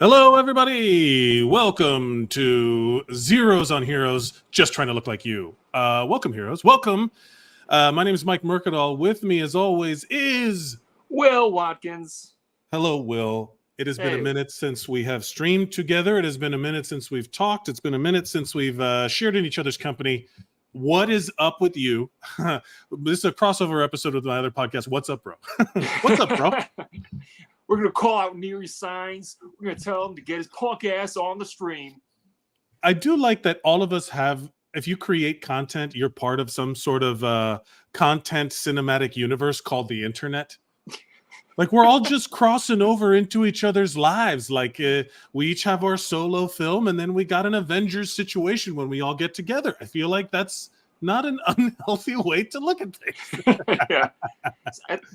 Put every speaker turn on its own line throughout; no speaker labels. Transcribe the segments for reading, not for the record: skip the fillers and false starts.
Hello, everybody. Welcome to Zeros on Heroes, just trying to look like you. Welcome, heroes. Welcome. My name is Mike Mercadal. With me, as always, is
Will Watkins.
hello, Will. It has been a
Hey,
minute since we have streamed together. It has been a minute since we've talked. It's been a minute since we've shared in each other's company. What is up with you? This is a crossover episode with my other podcast. What's up, bro? What's up, bro?
we're going to call out Neary Signs. We're going to tell him to get his punk ass on the stream.
I do like that all of us have, if you create content, you're part of some sort of content cinematic universe called the internet. Like we're all just crossing over into each other's lives. Like we each have our solo film, and then we got an Avengers situation when we all get together. I feel like that's not an unhealthy way to look at things.
Yeah,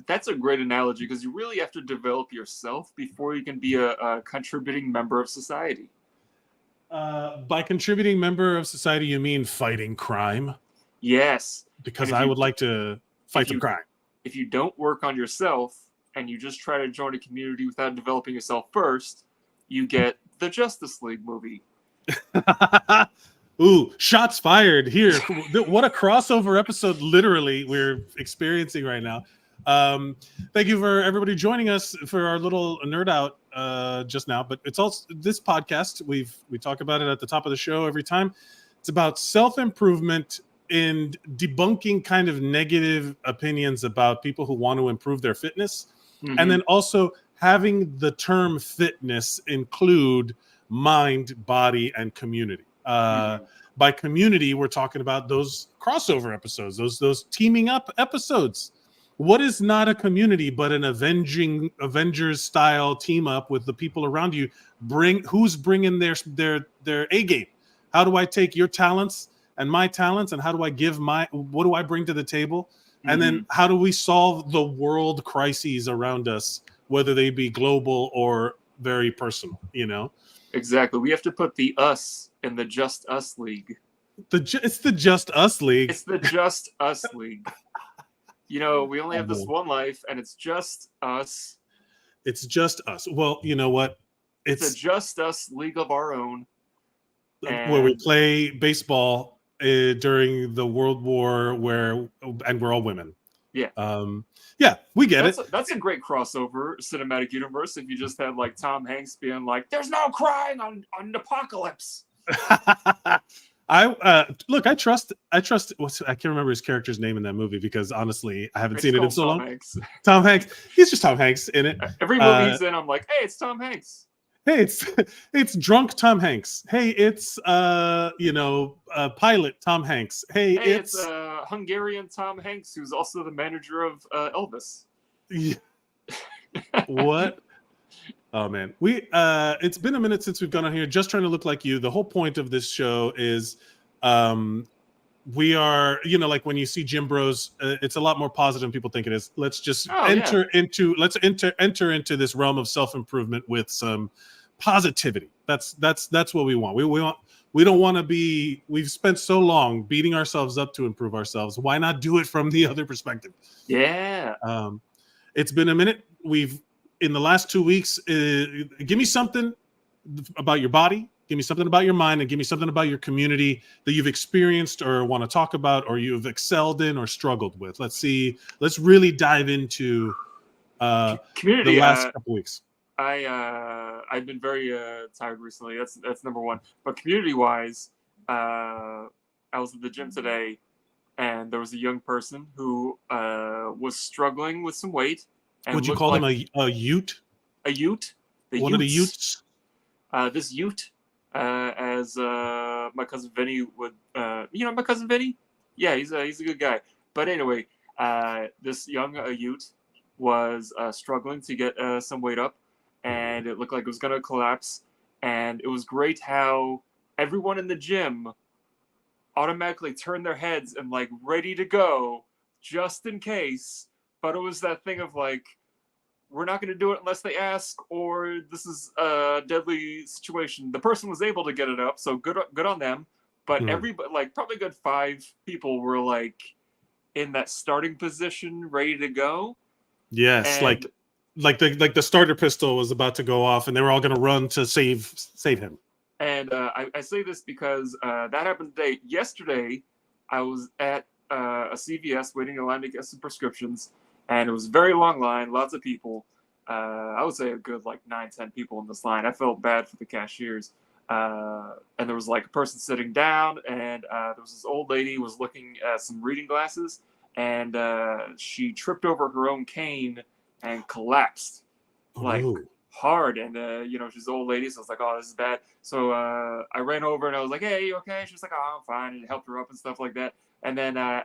that's a great analogy because you really have to develop yourself before you can be a contributing member of society.
By contributing member of society, you mean fighting crime?
Yes.
Because I would like to fight some crime.
If you don't work on yourself and you just try to join a community without developing yourself first, you get the Justice League movie.
Ooh, shots fired here. What a crossover episode literally we're experiencing right now. Thank you for everybody joining us for our little nerd out just now. But it's also this podcast, we talk about it at the top of the show every time. It's about self-improvement and debunking kind of negative opinions about people who want to improve their fitness. Mm-hmm. And then also having the term fitness include mind, body, and community. By community, we're talking about those crossover episodes, those teaming up episodes. What is not a community but an Avengers style team up with the people around you? Who's bringing their A game? How do I take your talents and my talents, and how do I give what do I bring to the table? And then how do we solve the world crises around us, whether they be global or very personal, you know?
Exactly. We have to put the us in the Just Us League.
It's the Just Us League.
It's the Just Us League. You know, we only have this one life, and it's just us.
It's just us. Well, you know what?
It's a Just Us League of our own.
Where we play baseball during the World War, and we're all women.
Yeah.
Yeah, we get it.
That's a great crossover cinematic universe if you just had like Tom Hanks being like, "There's no crying on Apocalypse."
I trust. I can't remember his character's name in that movie because honestly, I haven't seen it in so long.
Hanks.
Tom Hanks. He's just Tom Hanks in it.
Every movie he's in, I'm like, hey, it's Tom Hanks.
Hey, it's drunk Tom Hanks. Hey, it's pilot Tom Hanks. Hey, it's
Hungarian Tom Hanks, who's also the manager of Elvis.
What? Oh man, it's been a minute since we've gone on here. Just trying to look like you. The whole point of this show is, we are, like when you see Gym Bros, it's a lot more positive than people think it is. Let's just enter into this realm of self-improvement with some positivity. That's what we want. We don't want to be. We've spent so long beating ourselves up to improve ourselves. Why not do it from the other perspective?
Yeah.
It's been a minute. In the last 2 weeks, give me something about your body, give me something about your mind, and give me something about your community that you've experienced or want to talk about or you've excelled in or struggled with. Let's really dive into
community.
The last couple weeks.
I've been very tired recently. That's number one. But community-wise, I was at the gym today, and there was a young person who was struggling with some weight.
Would you call them a ute?
A ute?
One of the utes?
This ute, as my cousin Vinny would, my cousin Vinny? Yeah, he's a good guy. But anyway, this young ute was struggling to get some weight up, and it looked like it was going to collapse. And it was great how everyone in the gym automatically turned their heads and like ready to go just in case. But it was that thing of like, we're not going to do it unless they ask, or this is a deadly situation. The person was able to get it up, so good on them. But everybody, like probably a good 5 people were like in that starting position, ready to go.
Yes, and like the starter pistol was about to go off, and they were all going to run to save him.
And I say this because that happened today. Yesterday, I was at a CVS waiting in line to get some prescriptions, and it was a very long line, lots of people. I would say a good like 9, 10 people in this line. I felt bad for the cashiers. And there was like a person sitting down, and there was this old lady who was looking at some reading glasses, and she tripped over her own cane and collapsed like
Ooh.
hard. And she's an old lady, so I was like, oh, this is bad. So I ran over and I was like, hey, you okay? She was like, oh, I'm fine, and helped her up and stuff like that. And then I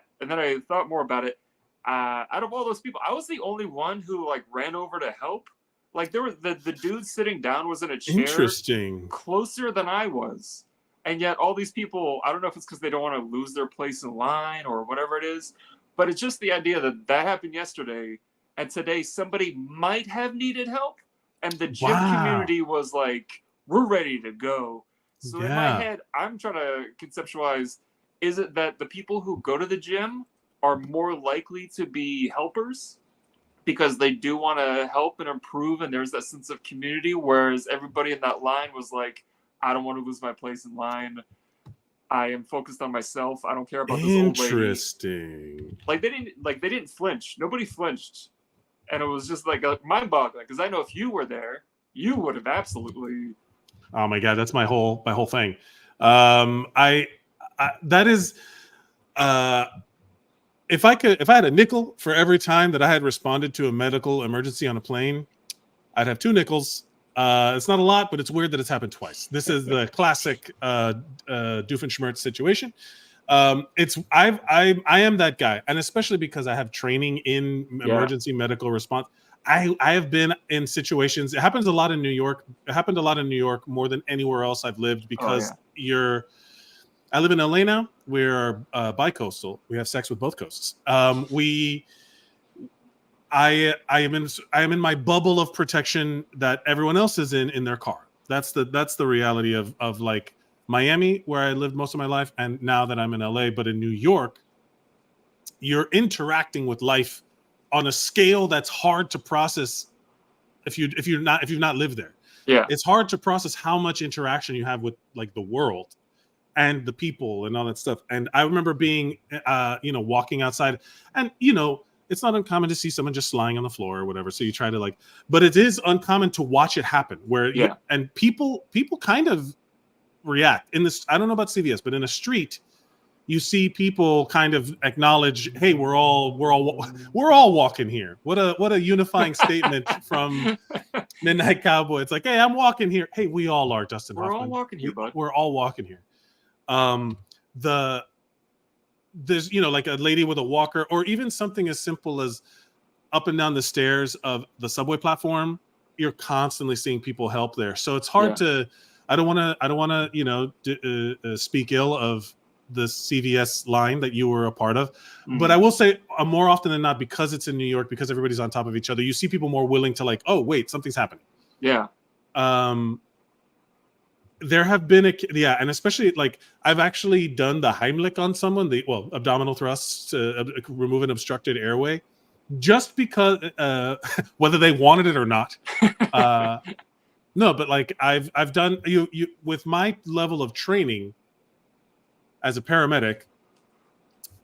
thought more about it. Out of all those people, I was the only one who like ran over to help. Like there was the dude sitting down was in a chair
Interesting.
closer than I was. And yet all these people, I don't know if it's because they don't want to lose their place in line or whatever it is, but it's just the idea that happened yesterday, and today somebody might have needed help, and the gym community was like, we're ready to go. So in my head, I'm trying to conceptualize, is it that the people who go to the gym are more likely to be helpers because they do want to help and improve, and there's that sense of community, whereas everybody in that line was like, I don't want to lose my place in line. I am focused on myself. I don't care about this old lady.
Interesting.
Like they didn't flinch. Nobody flinched. And it was just like mind-boggling, because I know if you were there, you would have absolutely.
Oh my God, that's my whole thing. I that is, if I had a nickel for every time that I had responded to a medical emergency on a plane, I'd have 2 nickels. It's not a lot, but it's weird that it's happened twice. This is the classic Doofenshmirtz situation. I am that guy, and especially because I have training in emergency medical response. I have been in situations. It happens a lot in New York. It happened a lot in New York more than anywhere else I've lived, because I live in LA now. We're bi-coastal. We have sex with both coasts. I am in my bubble of protection that everyone else is in their car. That's the reality of like Miami, where I lived most of my life, and now that I'm in LA. But in New York, you're interacting with life on a scale that's hard to process if you've not lived there.
Yeah,
it's hard to process how much interaction you have with like the world and the people and all that stuff. And I remember being walking outside, and it's not uncommon to see someone just lying on the floor or whatever. So you try to but it is uncommon to watch it happen where and people kind of react in this. I don't know about CVS, but in a street, you see people kind of acknowledge, hey, we're all walking here. What a unifying statement from Midnight Cowboy. It's like, hey, I'm walking here. Hey, we all are, Dustin Hoffman.
We're all walking here, bud.
We're all walking here. There's like a lady with a walker, or even something as simple as up and down the stairs of the subway platform. You're constantly seeing people help there. So it's hard to. I don't want to speak ill of the CVS line that you were a part of, but I will say more often than not, because it's in New York, because everybody's on top of each other, you see people more willing to oh wait, something's happening.
Yeah.
There have been and especially I've actually done the Heimlich on someone, abdominal thrusts to remove an obstructed airway, just because whether they wanted it or not. No, but I've done you with my level of training as a paramedic.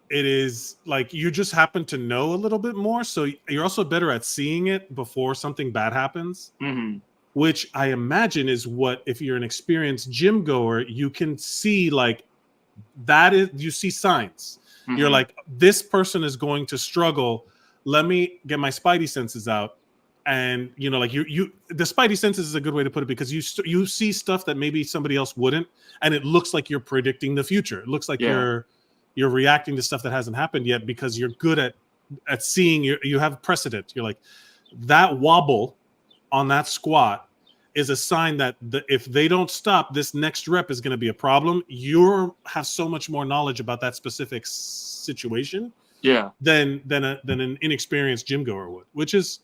It is you just happen to know a little bit more, so you're also better at seeing it before something bad happens.
Mm-hmm.
Which I imagine is what, if you're an experienced gym goer, you can see you see signs. Mm-hmm. You're like, this person is going to struggle. Let me get my spidey senses out. And the spidey senses is a good way to put it, because you see stuff that maybe somebody else wouldn't, and it looks like you're predicting the future. It looks like you're reacting to stuff that hasn't happened yet, because you're good at seeing. You have precedent. You're like, that wobble on that squat is a sign that if they don't stop, this next rep is going to be a problem. You have so much more knowledge about that specific situation than an inexperienced gym goer would, which is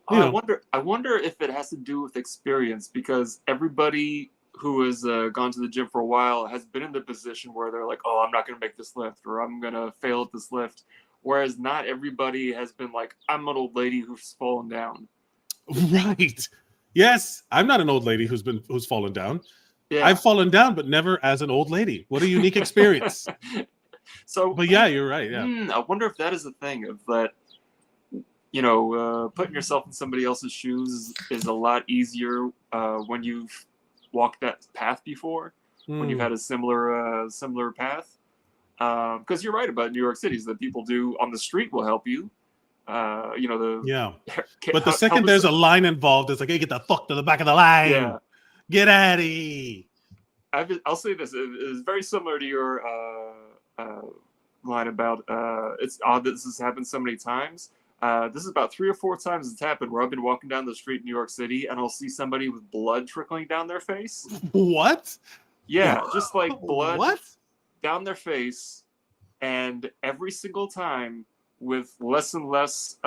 I wonder if it has to do with experience, because everybody who has gone to the gym for a while has been in the position where they're like, oh, I'm not going to make this lift, or I'm going to fail at this lift. Whereas not everybody has been like, I'm an old lady who's fallen down.
Right. Yes, I'm not an old lady who's fallen down.
Yeah.
I've fallen down, but never as an old lady. What a unique experience.
So,
But yeah, you're right. Yeah.
I wonder if that is a thing of that. Putting yourself in somebody else's shoes is a lot easier when you've walked that path before, when you've had a similar path. Because you're right about New York City, is that people do on the street will help you.
Yeah. But the second
help
there's
us-
a line involved, it's like, hey, get the fuck to the back of the line.
yeah.
Get out of here.
I'll say this: it is very similar to your line about it's odd that this has happened so many times. This is about 3 or 4 times it's happened where I've been walking down the street in New York City and I'll see somebody with blood trickling down their face.
What?
Yeah, just like blood
What?
down their face, and every single time with less and less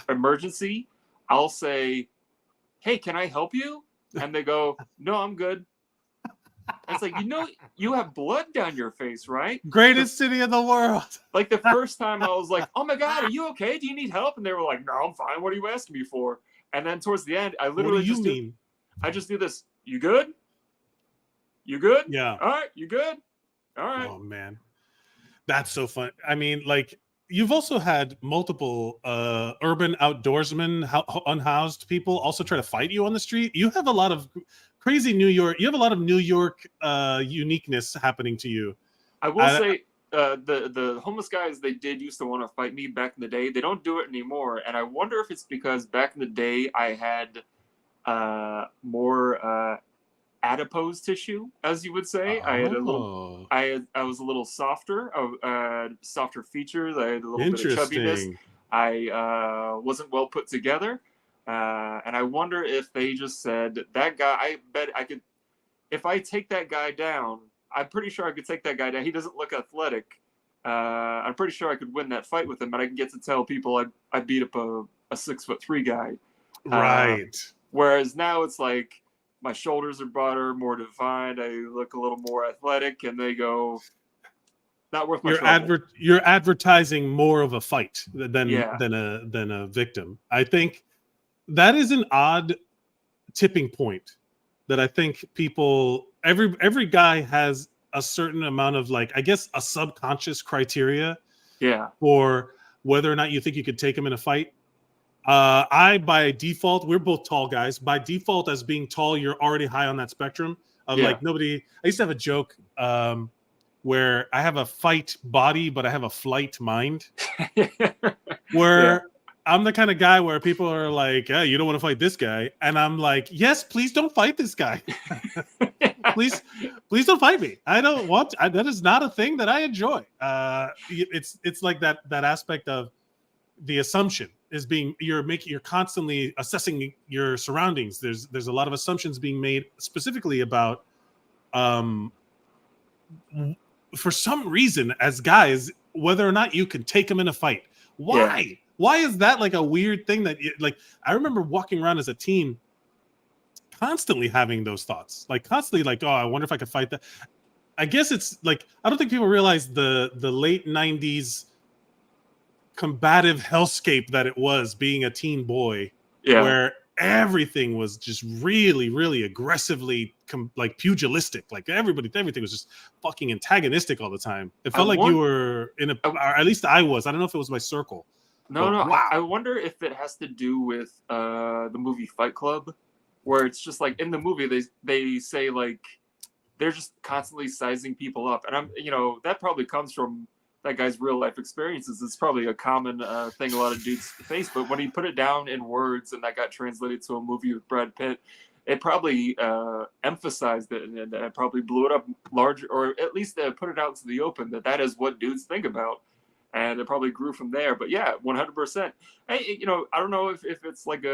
emergency, I'll say, "Hey, can I help you?" And they go, "No, I'm good." And it's like, you have blood down your face, right?
Greatest city in the world.
Like the first time I was like, "Oh my God, are you okay? Do you need help?" And they were like, "No, I'm fine. What are you asking me for?" And then towards the end, I literally I just do this. "You good? You good?
Yeah.
All right, you good? All right."
Oh man, that's so fun. I mean, like, you've also had multiple urban outdoorsmen, unhoused people also try to fight you on the street. You have a lot of crazy New York. You have a lot of New York uniqueness happening to you.
I will say the homeless guys, they did used to want to fight me back in the day. They don't do it anymore, and I wonder if it's because back in the day I had more adipose tissue, as you would say. I had a little. I was a little softer. Softer features. I had a little bit of chubbiness. I wasn't well put together, and I wonder if they just said that guy. I bet I could, if I take that guy down. I'm pretty sure I could take that guy down. He doesn't look athletic. I'm pretty sure I could win that fight with him, and I can get to tell people I beat up a 6'3" guy.
Right.
Whereas now it's like my shoulders are broader, more defined. I look a little more athletic, and they go, not worth my trouble.
You're advertising more of a fight than a victim. I think that is an odd tipping point that I think people, every guy has a certain amount of, like, I guess, a subconscious criteria for whether or not you think you could take him in a fight. I, by default, we're both tall guys. By default, as being tall, you're already high on that spectrum of like nobody. I used to have a joke where I have a fight body, but I have a flight mind. Where I'm the kind of guy where people are like, "Yeah, you don't want to fight this guy," and I'm like, "Yes, please don't fight this guy. please don't fight me. I don't want. That is not a thing that I enjoy." It's like that aspect of the assumption is being you're constantly assessing your surroundings. There's a lot of assumptions being made specifically about for some reason as guys whether or not you can take them in a fight. Why is that like a weird thing that like I remember walking around as a teen constantly having those thoughts, like constantly like, oh, I wonder if I could fight that. I guess it's like I don't think people realize the late 90s combative hellscape that it was being a teen boy, where everything was just really, really aggressively like pugilistic. Like everything was just fucking antagonistic all the time. It felt like you were in a, or at least I was. I don't know if it was my circle.
No. Wow. I wonder if it has to do with the movie Fight Club, where it's just like in the movie they say like they're just constantly sizing people up, and that probably comes from that guy's real life experiences. It's probably a common thing a lot of dudes face, but when he put it down in words and that got translated to a movie with Brad Pitt, it probably emphasized it and it probably blew it up larger, or at least put it out to the open that is what dudes think about, and it probably grew from there. But yeah, 100%. Hey, I don't know if it's like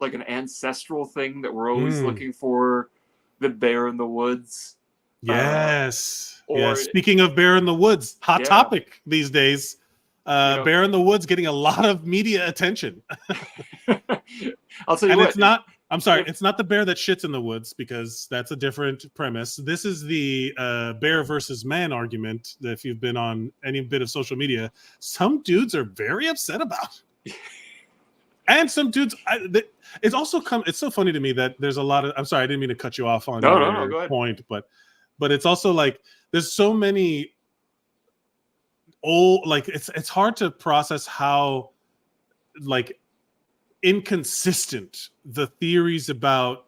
like an ancestral thing that we're always looking for the bear in the woods.
Yes. Speaking of bear in the woods, hot topic these days. Bear in the woods getting a lot of media attention.
I'll tell you
what. It's not. I'm sorry. It's not the bear that shits in the woods, because that's a different premise. This is the bear versus man argument that if you've been on any bit of social media, some dudes are very upset about. And some dudes, it's also it's so funny to me that there's a lot of, I'm sorry, I didn't mean to cut you off on
No,
your
go ahead.
point, but it's also like, there's so many old, like, it's hard to process how, like, inconsistent the theories about,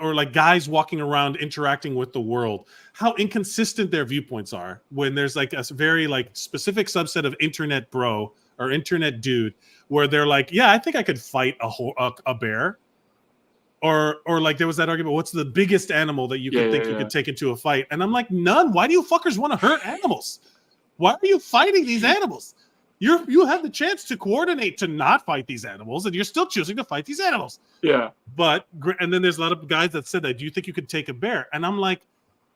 or like guys walking around interacting with the world, how inconsistent their viewpoints are when there's like a very like specific subset of internet bro or internet dude where they're like, yeah, I think I could fight a bear, or like there was that argument, what's the biggest animal that you could think you could take into a fight, and I'm like, none. Why do you fuckers want to hurt animals? Why are you fighting these animals? You have the chance to coordinate to not fight these animals, and you're still choosing to fight these animals.
Yeah.
But, and then there's a lot of guys that said that, do you think you could take a bear? And I'm like,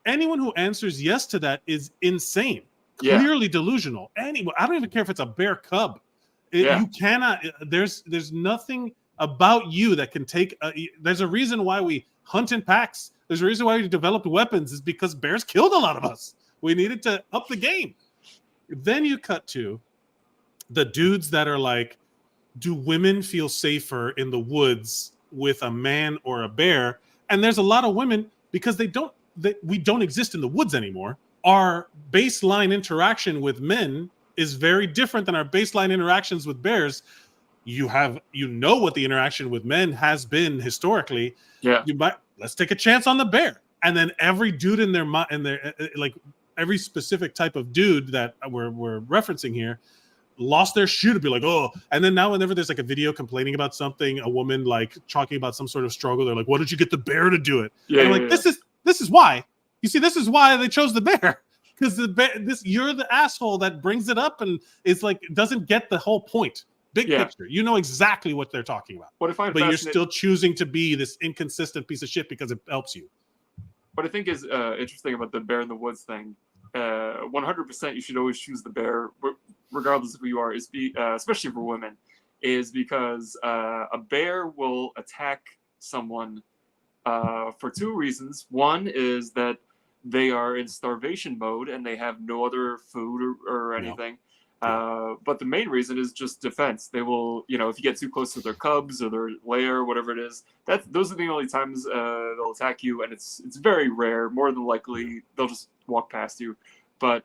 anyone who answers yes to that is insane, clearly delusional. Anyone, I don't even care if it's a bear cub. You cannot, there's nothing about you that can take, there's a reason why we hunt in packs. There's a reason why we developed weapons, is because bears killed a lot of us. We needed to up the game. Then you cut to the dudes that are like, do women feel safer in the woods with a man or a bear? And there's a lot of women, because we don't exist in the woods anymore. Our baseline interaction with men is very different than our baseline interactions with bears. You know what the interaction with men has been historically.
Yeah.
Let's take a chance on the bear. And then every dude in their mind, like every specific type of dude that we're referencing here, lost their shoe to be like, oh. And then now whenever there's like a video complaining about something, a woman like talking about some sort of struggle, they're like, why did you get the bear to do it?
Yeah,
and I'm like, this is why. You see, this is why they chose the bear. Because you're the asshole that brings it up and is like, doesn't get the whole point. Big picture. You know exactly what they're talking about. But you're still choosing to be this inconsistent piece of shit because it helps you.
What I think is interesting about the bear in the woods thing, 100% you should always choose the bear, regardless of who you are, especially for women, is because a bear will attack someone for two reasons. One is that they are in starvation mode and they have no other food or anything. But the main reason is just defense. They will, if you get too close to their cubs or their lair, whatever it is, those are the only times they'll attack you, and it's very rare. More than likely, they'll just walk past you. But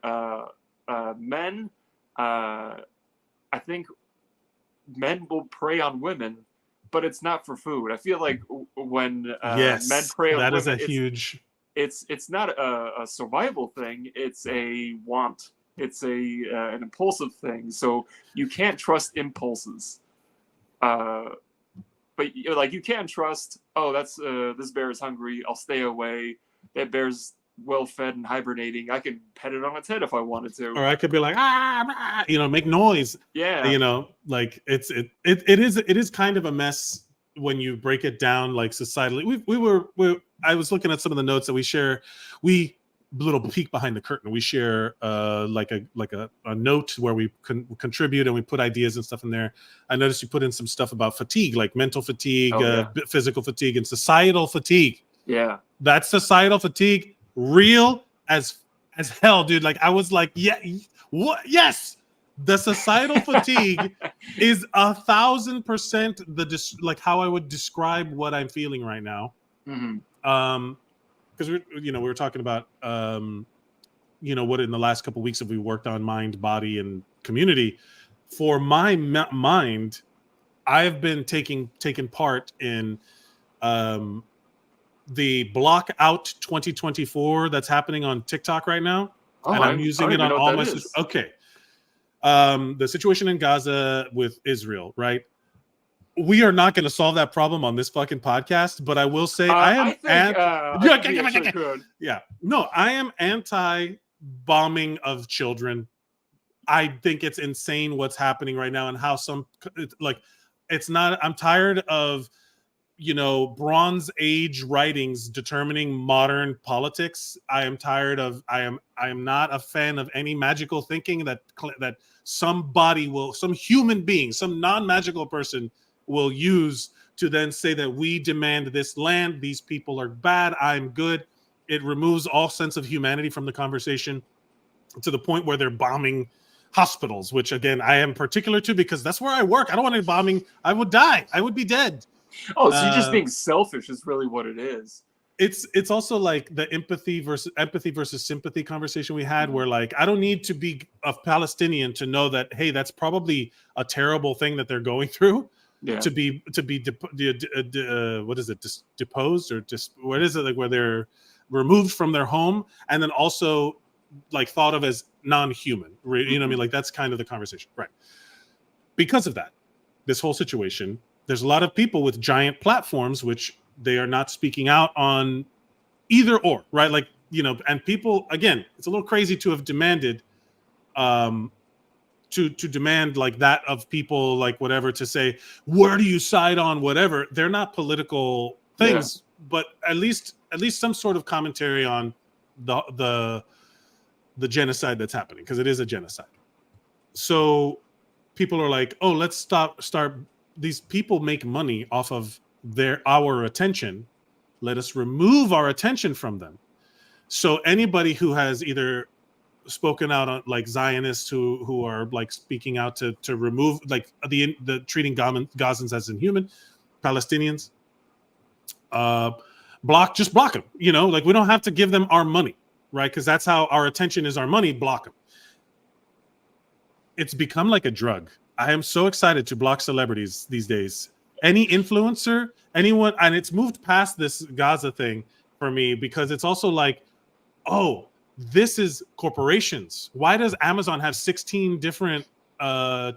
men, I think men will prey on women, but it's not for food. I feel like when men prey on women,
is a huge.
It's not a survival thing. It's a want. It's an impulsive thing. So you can't trust impulses. But you can trust. Oh, that's this bear is hungry. I'll stay away. That bear's well fed and hibernating. I could pet it on its head if I wanted to.
Or I could be like, make noise.
Yeah.
Like it is kind of a mess when you break it down, like societally. I was looking at some of the notes that we share. Little peek behind the curtain. We share like a note where we contribute and we put ideas and stuff in there. I noticed you put in some stuff about fatigue, like mental fatigue, physical fatigue, and societal fatigue.
Yeah,
that's societal fatigue, real as hell, dude. Like I was like, yeah, what? Yes, the societal fatigue is 1,000% like how I would describe what I'm feeling right now.
Mm-hmm.
Because we were talking about what in the last couple of weeks have we worked on mind, body, and community. For my mind, I have been taking part in the Block Out 2024 that's happening on TikTok right now, and I'm using it on all my. Okay, the situation in Gaza with Israel, right? We are not going to solve that problem on this fucking podcast, but I will say I am I am anti-bombing of children. I think it's insane what's happening right now and how it's not. I'm tired of Bronze Age writings determining modern politics. I am tired of. I am not a fan of any magical thinking that some human being, some non-magical person will use to then say that we demand this land, these people are bad, I'm good. It removes all sense of humanity from the conversation to the point where they're bombing hospitals, which again I am particular to because that's where I work. I don't want any bombing. I would die. I would be dead.
Oh, so you're just being selfish is really what it is.
It's also like the empathy versus sympathy conversation we had, where like I don't need to be a Palestinian to know that, hey, that's probably a terrible thing that they're going through.
Yeah.
To be what is it, deposed or what is it, like where they're removed from their home and then also like thought of as non-human, you know what I mean? Like that's kind of the conversation, right? Because of that, this whole situation, there's a lot of people with giant platforms which they are not speaking out on either or, right? Like, you know, and people, again, it's a little crazy to have demanded to demand like that of people, like whatever, to say where do you side on whatever. They're not political things, but at least some sort of commentary on the genocide that's happening, because it is a genocide. So people are like, oh, let's start these people make money off of our attention. Let us remove our attention from them. So anybody who has either spoken out on, like Zionists who are like speaking out to remove like the treating Gazans as inhuman, Palestinians, block them. You know, like we don't have to give them our money, right? Because that's how our attention is our money. Block them. It's become like a drug. I am so excited to block celebrities these days. Any influencer, anyone, and it's moved past this Gaza thing for me, because it's also like, oh, this is corporations. Why does Amazon have 16 different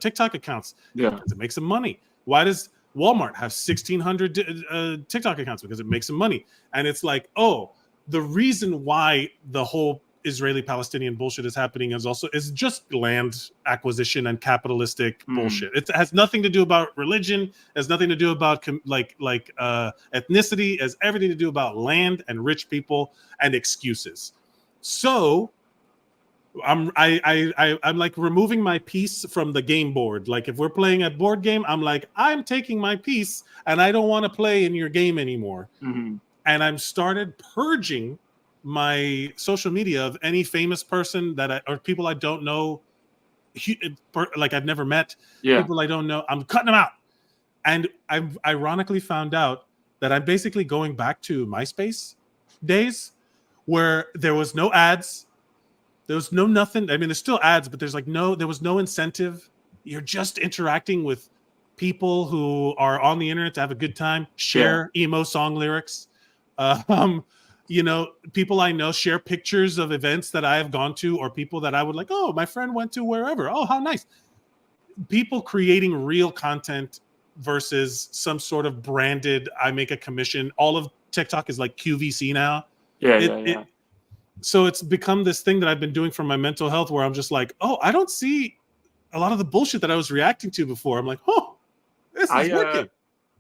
TikTok accounts?
Yeah.
Because it makes them money. Why does Walmart have 1,600 TikTok accounts? Because it makes them money. And it's like, oh, the reason why the whole Israeli-Palestinian bullshit is happening is just land acquisition and capitalistic bullshit. It has nothing to do about religion. It has nothing to do about ethnicity. It has everything to do about land and rich people and excuses. So I'm like removing my piece from the game board. Like if we're playing a board game, I'm like, I'm taking my piece and I don't want to play in your game anymore.
Mm-hmm.
And I'm started purging my social media of any famous person or people I don't know, like I've never met, people I don't know. I'm cutting them out. And I've ironically found out that I'm basically going back to MySpace days where there was no ads. There was no nothing. I mean, there's still ads, but there was no incentive. You're just interacting with people who are on the internet to have a good time, share emo song lyrics. You know, people I know share pictures of events that I have gone to, or people that I would like, oh, my friend went to wherever. Oh, how nice. People creating real content versus some sort of branded, I make a commission. All of TikTok is like QVC now. So it's become this thing that I've been doing for my mental health, where I'm just like, oh, I don't see a lot of the bullshit that I was reacting to before. I'm like, oh, this is working.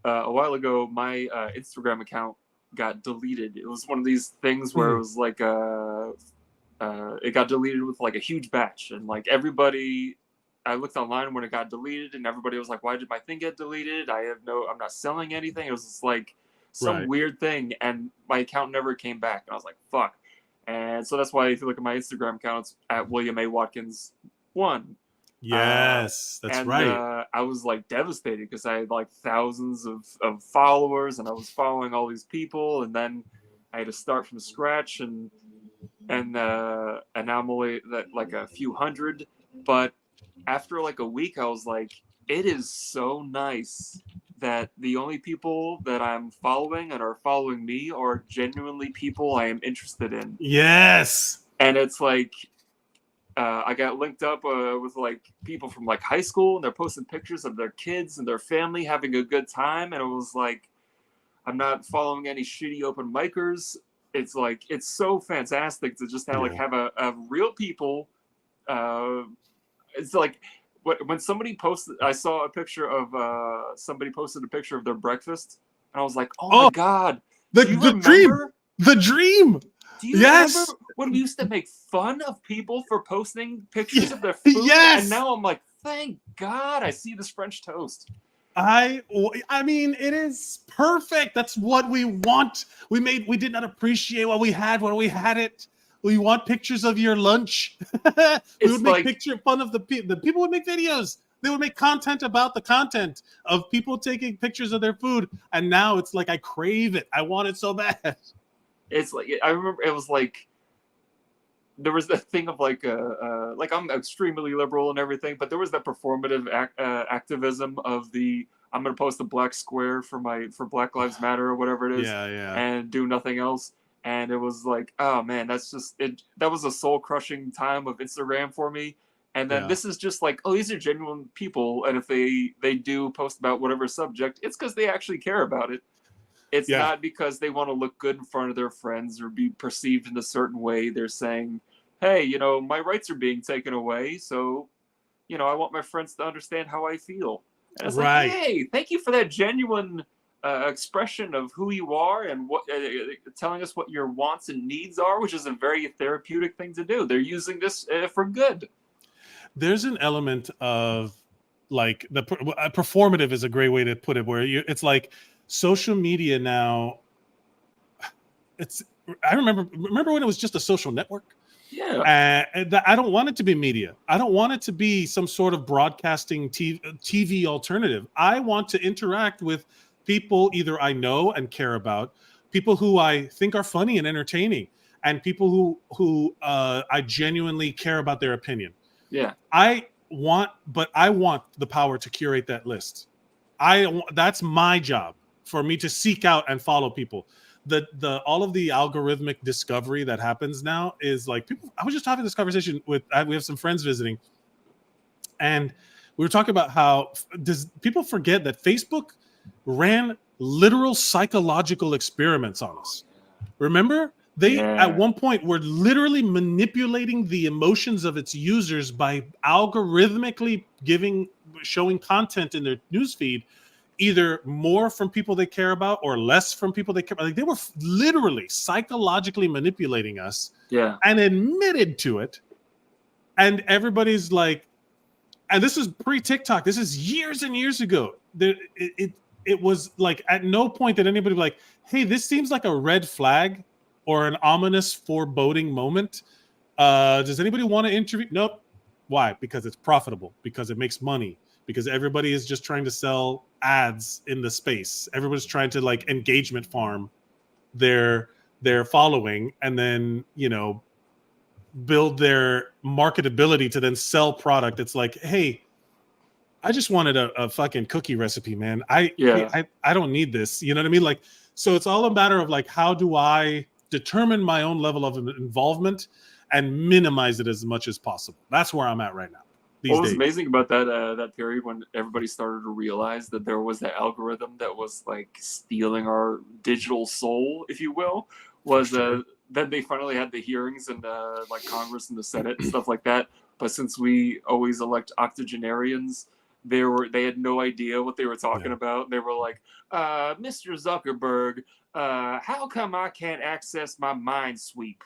A while ago, my Instagram account got deleted. It was one of these things where it was like it got deleted with like a huge batch, and like everybody, I looked online when it got deleted, and everybody was like, why did my thing get deleted? I'm not selling anything. It was just like some weird thing, and my account never came back. And I was like, fuck. And so that's why if you look at my Instagram account, it's at William A. Watkins 1.
Yes, that's right.
I was like devastated because I had like thousands of followers, and I was following all these people, and then I had to start from scratch, and now I'm only like a few hundred. But after like a week, I was like, it is so nice that the only people that I'm following and are following me are genuinely people I am interested in.
Yes.
And it's like, I got linked up with like people from like high school, and they're posting pictures of their kids and their family having a good time. And it was like, I'm not following any shitty open micers. It's like, it's so fantastic to just have a real people. It's like, when somebody posted, I saw a picture of somebody posted a picture of their breakfast, and I was like, oh my God,
the dream.
Do you remember when we used to make fun of people for posting pictures of their food?
Yes.
And now I'm like, thank God I see this French toast.
I mean, it is perfect. That's what we want. We did not appreciate what we had when we had it. We want pictures of your lunch. We
It's
would make
like-
picture fun of the people would make videos. They would make content about the content of people taking pictures of their food. And now it's like, I crave it. I want it so bad.
It's like, I remember it was like, there was that thing of like I'm extremely liberal and everything, but there was that performative activism of the, I'm gonna post a black square for Black Lives Matter or whatever it is, and do nothing else. And it was like, oh man, that's just it. That was a soul crushing time of Instagram for me. And then this is just like, oh, these are genuine people, and if they do post about whatever subject, it's because they actually care about it. It's not because they want to look good in front of their friends or be perceived in a certain way. They're saying, hey, you know, my rights are being taken away, so, you know, I want my friends to understand how I feel. And it's like, hey, thank you for that genuine expression of who you are and what telling us what your wants and needs are, which is a very therapeutic thing to do. They're using this for good.
There's an element of like the performative is a great way to put it, where it's like social media now. I remember when it was just a social network.
Yeah.
I don't want it to be media. I don't want it to be some sort of broadcasting TV alternative. I want to interact with people either I know and care about, people who I think are funny and entertaining, and people who I genuinely care about their opinion.
Yeah.
I want the power to curate that list. That's my job, for me to seek out and follow people. The all of the algorithmic discovery that happens now is like, people. I was just having this conversation with, we have some friends visiting, and we were talking about how does people forget that Facebook ran literal psychological experiments on us. Remember? They at one point were literally manipulating the emotions of its users by algorithmically showing content in their newsfeed, either more from people they care about or less from people they care about. Like, they were literally psychologically manipulating us, and admitted to it. And everybody's like, and this is pre-TikTok. This is years and years ago. It was like, at no point did anybody be like, hey, this seems like a red flag or an ominous foreboding moment. Does anybody want to interview? Nope. Why? Because it's profitable, because it makes money, because everybody is just trying to sell ads in the space. Everybody's trying to like engagement farm their following, and then, you know, build their marketability to then sell product. It's like, hey, I just wanted a fucking cookie recipe, man. I don't need this. You know what I mean? Like, so it's all a matter of like, how do I determine my own level of involvement and minimize it as much as possible? That's where I'm at right now.
What was amazing about that period, when everybody started to realize that there was that algorithm that was like stealing our digital soul, if you will, was then they finally had the hearings in like Congress and the Senate and stuff like that. But since we always elect octogenarians, they had no idea what they were talking about. They were like, Mr. Zuckerberg, how come I can't access my Minesweep?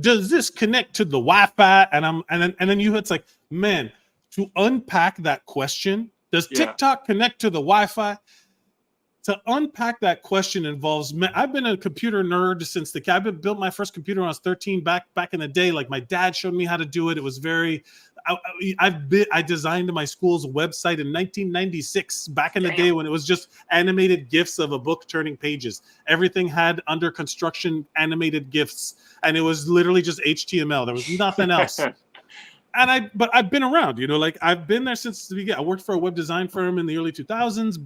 Does this connect to the Wi-Fi? And then it's like, man, to unpack that question, does TikTok connect to the Wi-Fi? To unpack that question involves, I've been a computer nerd since I've built my first computer when I was 13 back in the day. Like, my dad showed me how to do it. It was very, I designed my school's website in 1996, back in the day when it was just animated GIFs of a book turning pages. Everything had under construction animated GIFs, and it was literally just HTML. There was nothing else. But I've been around, you know, like, I've been there since the beginning. I worked for a web design firm in the early 2000s,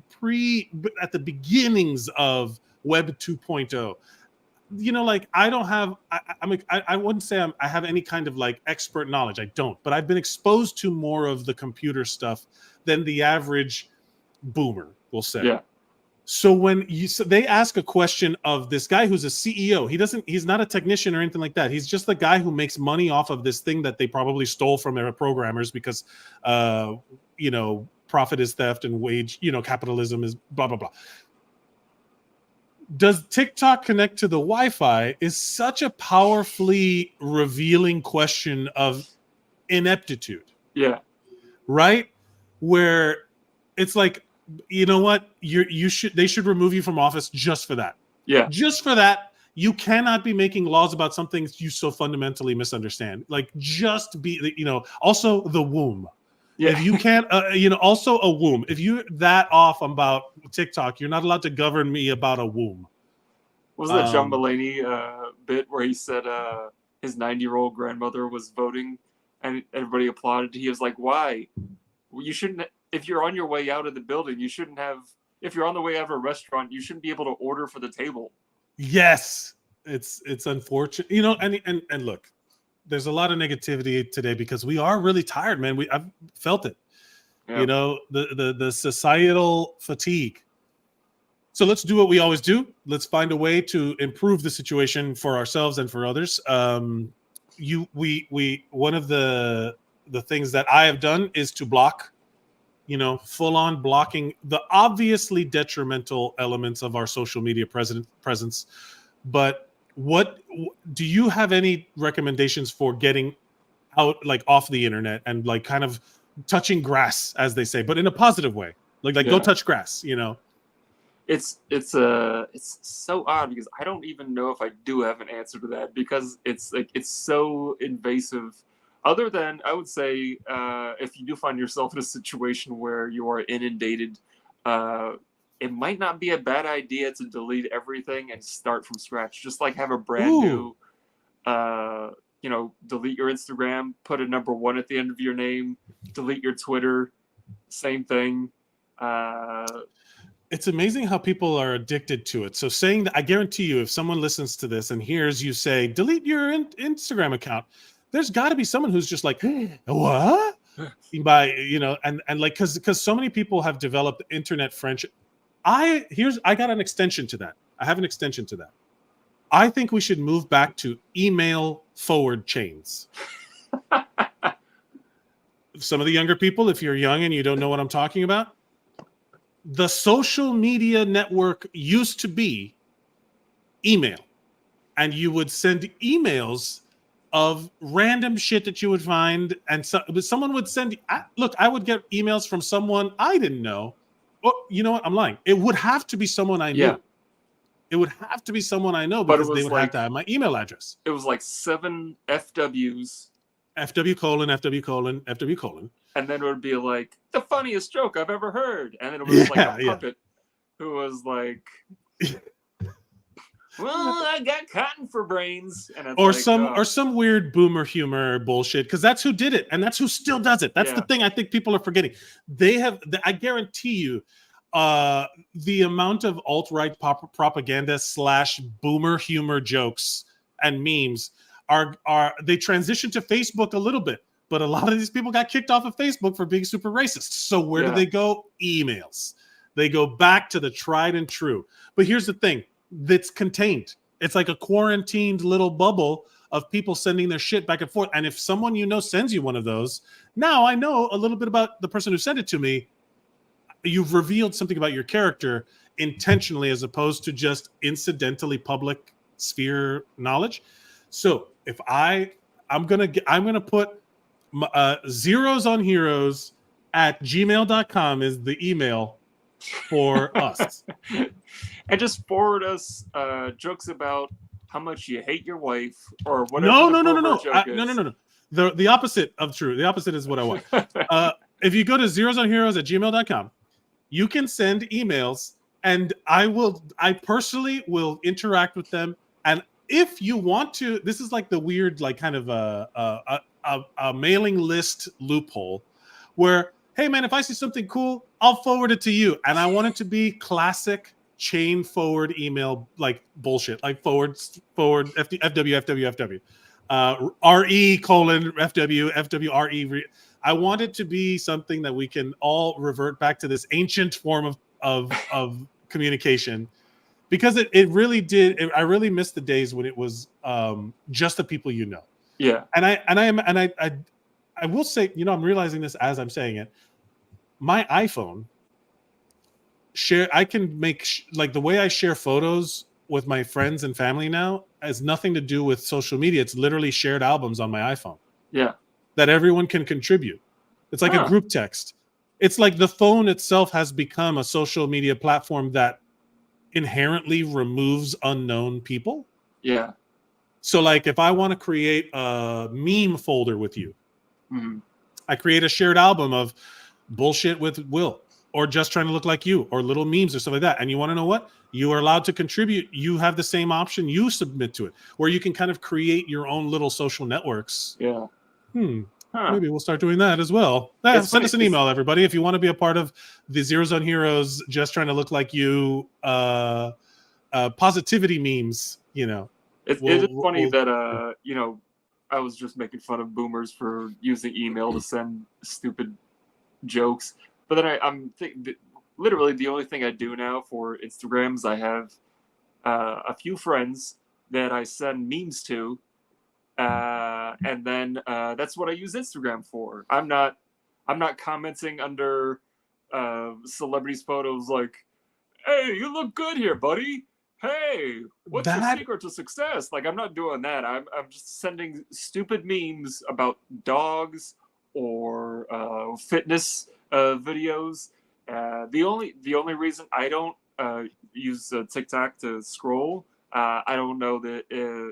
at the beginnings of Web 2.0. You know, like, I don't have, I wouldn't say I have any kind of like expert knowledge. I don't, but I've been exposed to more of the computer stuff than the average boomer, we'll say.
Yeah.
So when they ask a question of this guy who's a CEO, he's not a technician or anything like that. He's just the guy who makes money off of this thing that they probably stole from their programmers, because, you know, profit is theft and capitalism is blah, blah, blah. Does TikTok connect to the Wi-Fi is such a powerfully revealing question of ineptitude.
Yeah.
Right? Where it's like, you know what? They should remove you from office just for that.
Yeah.
Just for that. You cannot be making laws about something you so fundamentally misunderstand. Like, just be, also the womb.
Yeah.
If you can't, also a womb. If you're that off about TikTok, you're not allowed to govern me about a womb.
Was that John Mulaney bit where he said his 90-year-old grandmother was voting and everybody applauded? He was like, "Why? Well, you shouldn't. If you're on your way out of the building, you shouldn't have. If you're on the way out of a restaurant, you shouldn't be able to order for the table."
Yes, it's unfortunate, and look, there's a lot of negativity today because we are really tired, man. I've felt it.
Yeah.
The societal fatigue. So let's do what we always do. Let's find a way to improve the situation for ourselves and for others. One of the things that I have done is to block, full on blocking the obviously detrimental elements of our social media presence. But what do you have any recommendations for getting out, like off the internet and like kind of touching grass, as they say, but in a positive way? Like go touch grass,
It's so odd because I don't even know if I do have an answer to that, because it's so invasive. Other than, I would say, if you do find yourself in a situation where you are inundated, it might not be a bad idea to delete everything and start from scratch. Just like have a brand new, delete your Instagram, put a number 1 at the end of your name, delete your Twitter, same thing.
It's amazing how people are addicted to it. So saying that, I guarantee you, if someone listens to this and hears you say, delete your Instagram account, there's got to be someone who's just like, what? By, and like, because so many people have developed internet friendship. I got an extension to that. I have an extension to that. I think we should move back to email forward chains. Some of the younger people, if you're young and you don't know what I'm talking about, the social media network used to be email, and you would send emails of random shit that you would find, and someone would send. I would get emails from someone I didn't know. Oh, you know what? I'm lying. It would have to be someone I knew.
Yeah.
It would have to be someone I know,
But
because they would have to have my email address.
It was like 7 FWs.
FW:/FW:/FW:.
And then it would be like, the funniest joke I've ever heard. And then it was like a puppet who was like, well, I got cotton for brains. And it's
or some weird boomer humor bullshit, because that's who did it, and that's who still does it. That's the thing I think people are forgetting. I guarantee you, the amount of alt-right propaganda / boomer humor jokes and memes are they transitioned to Facebook a little bit, but a lot of these people got kicked off of Facebook for being super racist. So where do they go? Emails. They go back to the tried and true. But here's the thing, that's contained. It's like a quarantined little bubble of people sending their shit back and forth. And if someone sends you one of those, now I know a little bit about the person who sent it to me. You've revealed something about your character intentionally, as opposed to just incidentally public sphere knowledge. So if I'm gonna put zeros on heroes at gmail.com is the email for us.
And just forward us jokes about how much you hate your wife or whatever.
No. The opposite of true. The opposite is what I want. If you go to zerosonheroes at gmail.com, you can send emails, and I personally will interact with them. And if you want to, this is like the weird, like kind of a mailing list loophole where, hey man, if I see something cool, I'll forward it to you. And I want it to be classic chain forward email, like bullshit, like forward FW, RE:FW, I want it to be something that we can all revert back to this ancient form of communication, because it really did. I really missed the days when it was just the people you know.
Yeah.
And I will say, I'm realizing this as I'm saying it. My iPhone I can make like the way I share photos with my friends and family now has nothing to do with social media. It's literally shared albums on my iPhone.
Yeah.
That everyone can contribute. It's like a group text. It's like the phone itself has become a social media platform that inherently removes unknown people.
Yeah.
So like if I want to create a meme folder with you, I create a shared album of bullshit with Will, or just trying to look like you, or little memes or stuff like that. And you want to know what? You are allowed to contribute. You have the same option. You submit to it, where you can kind of create your own little social networks.
Yeah.
Maybe we'll start doing that as well. Send us an email, everybody, if you want to be a part of the Zero Zone Heroes, just trying to look like you, positivity memes. You know,
it is funny that you know, I was just making fun of boomers for using email to send stupid jokes, but then I'm literally the only thing I do now for Instagrams, I have a few friends that I send memes to, and then that's what I use Instagram for. I'm not commenting under celebrities' photos like, "Hey, you look good here, buddy. Hey, what's your secret to success?" Like, I'm not doing that. I'm just sending stupid memes about dogs or fitness videos. The only reason I don't use TikTok to scroll, I don't know the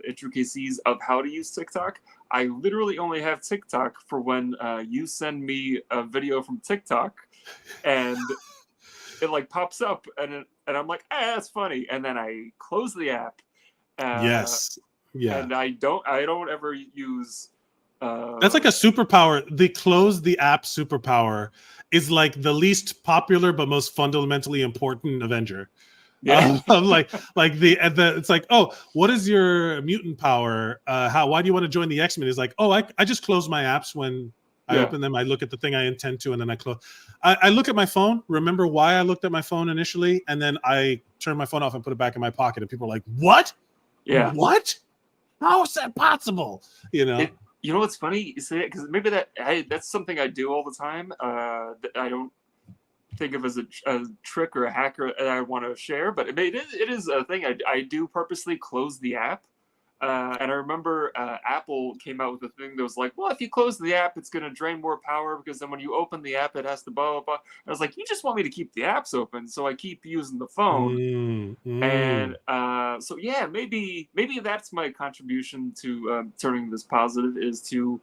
intricacies of how to use TikTok. I literally only have TikTok for when you send me a video from TikTok, and it like pops up, and I'm like, that's funny, and then I close the app.
Yes. Yeah.
And I don't ever use.
That's like a superpower. The close the app superpower is like the least popular but most fundamentally important Avenger.
Yeah.
Like the it's like, oh, what is your mutant power? Why do you want to join the X-Men? Is like, oh, I just close my apps when I open them. I look at the thing I intend to, and then I close. I look at my phone, remember why I looked at my phone initially, and then I turn my phone off and put it back in my pocket. And people are like, what?
Yeah.
What? How is that possible? You know?
You know what's funny? You say it because maybe that's something I do all the time. That I don't think of as a trick or a hacker that I want to share, but it is a thing I do purposely close the app. And I remember Apple came out with a thing that was like, well, if you close the app, it's going to drain more power because then when you open the app, it has to blah, blah, blah. I was like, you just want me to keep the apps open, so I keep using the phone. And so, yeah, maybe that's my contribution to turning this positive, is to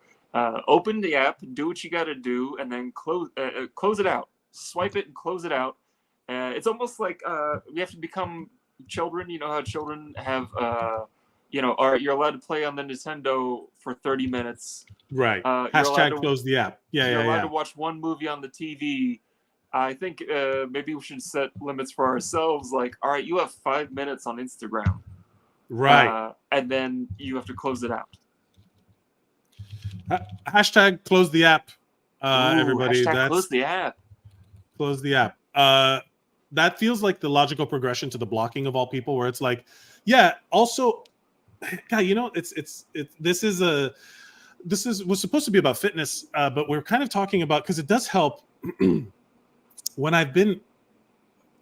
open the app, do what you got to do, and then close it out. Swipe it and close it out. It's almost like we have to become children. You know how children have... you're allowed to play on the Nintendo for 30 minutes.
Right. Hashtag close the app.
You're allowed to watch one movie on the TV. I think maybe we should set limits for ourselves. Like, all right, you have 5 minutes on Instagram.
Right.
And then you have to close it out.
Hashtag close the app, everybody.
Hashtag close the app.
Close the app. That feels like the logical progression to the blocking of all people, where it's like, yeah, also... God, you know, this was supposed to be about fitness, but we're kind of talking about, because it does help when I've been.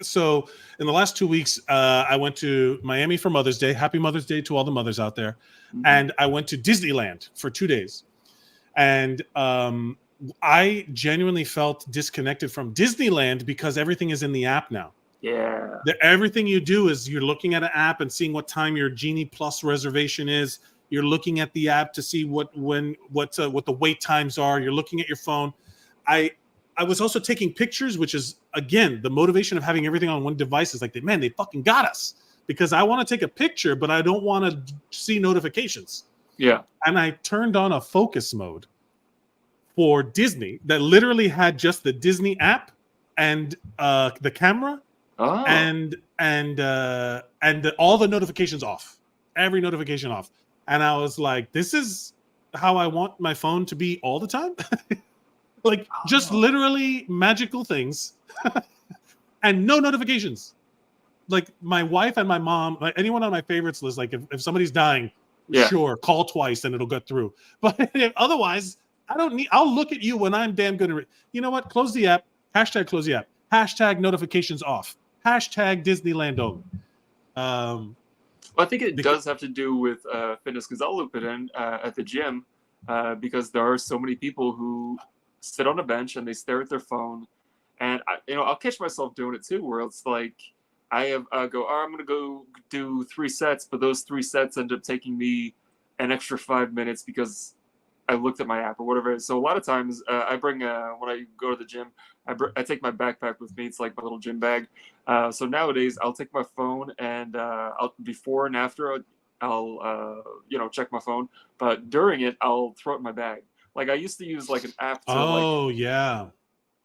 So in the last 2 weeks, I went to Miami for Mother's Day. Happy Mother's Day to all the mothers out there. And I went to Disneyland for 2 days, and I genuinely felt disconnected from Disneyland because everything is in the app now.
Yeah.
Everything you do is you're looking at an app and seeing what time your Genie Plus reservation is. You're looking at the app to see what the wait times are. You're looking at your phone. I was also taking pictures, which is, again, the motivation of having everything on one device is like, man, they fucking got us, because I want to take a picture, but I don't want to see notifications.
Yeah.
And I turned on a focus mode for Disney that literally had just the Disney app and the camera.
Oh.
And all the notifications off, every notification off. And I was like, this is how I want my phone to be all the time. Like, just literally magical things and no notifications. Like, my wife and my mom, like anyone on my favorites list, like if somebody's dying, sure, call twice and it'll get through. But otherwise, I'll look at you when I'm damn good at it. You know what? Close the app. Hashtag close the app. Hashtag notifications off. Hashtag Disneyland only.
Well, I think it does have to do with fitness, because I'll loop it in at the gym, because there are so many people who sit on a bench and they stare at their phone, and I'll catch myself doing it too, where it's like I have go, oh, I'm gonna go do 3 sets, but those 3 sets end up taking me an extra 5 minutes because I looked at my app or whatever. So a lot of times I bring when I go to the gym, I take my backpack with me. It's like my little gym bag. So nowadays I'll take my phone and I'll before and after I'll check my phone, but during it I'll throw it in my bag. Like I used to use like an app to like
Oh yeah,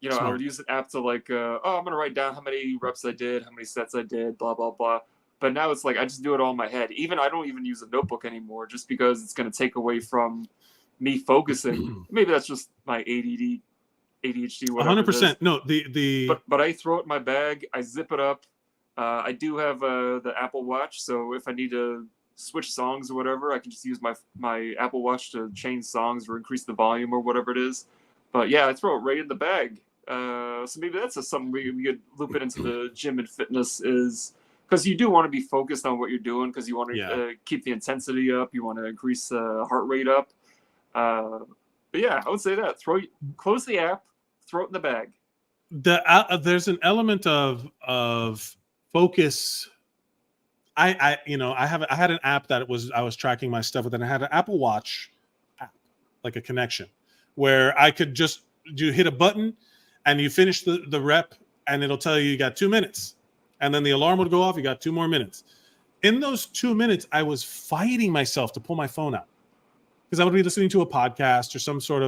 I would
smart.
use an app to like, I'm gonna write down how many reps I did, how many sets I did, blah blah blah. But now it's like I just do it all in my head. Even I don't even use a notebook anymore, just because it's gonna take away from me focusing. Maybe that's just my ADD, ADHD, whatever it is.
100%. No, the
But I throw it in my bag. I zip it up. I do have the Apple Watch, so if I need to switch songs or whatever, I can just use my Apple Watch to change songs or increase the volume or whatever it is. But yeah, I throw it right in the bag. So maybe that's just something we could loop it into the gym and fitness is because you do want to be focused on what you're doing because you want to keep the intensity up, you want to increase heart rate up. But yeah, I would say that close the app, throw it in the bag.
there's an element of focus. I had an app that I was tracking my stuff with, and I had an Apple Watch app, like a connection, where I could just hit a button, and you finish the rep, and it'll tell you got 2 minutes, and then the alarm would go off. You got 2 more minutes. In those 2 minutes, I was fighting myself to pull my phone out because I would be listening to a podcast or some sort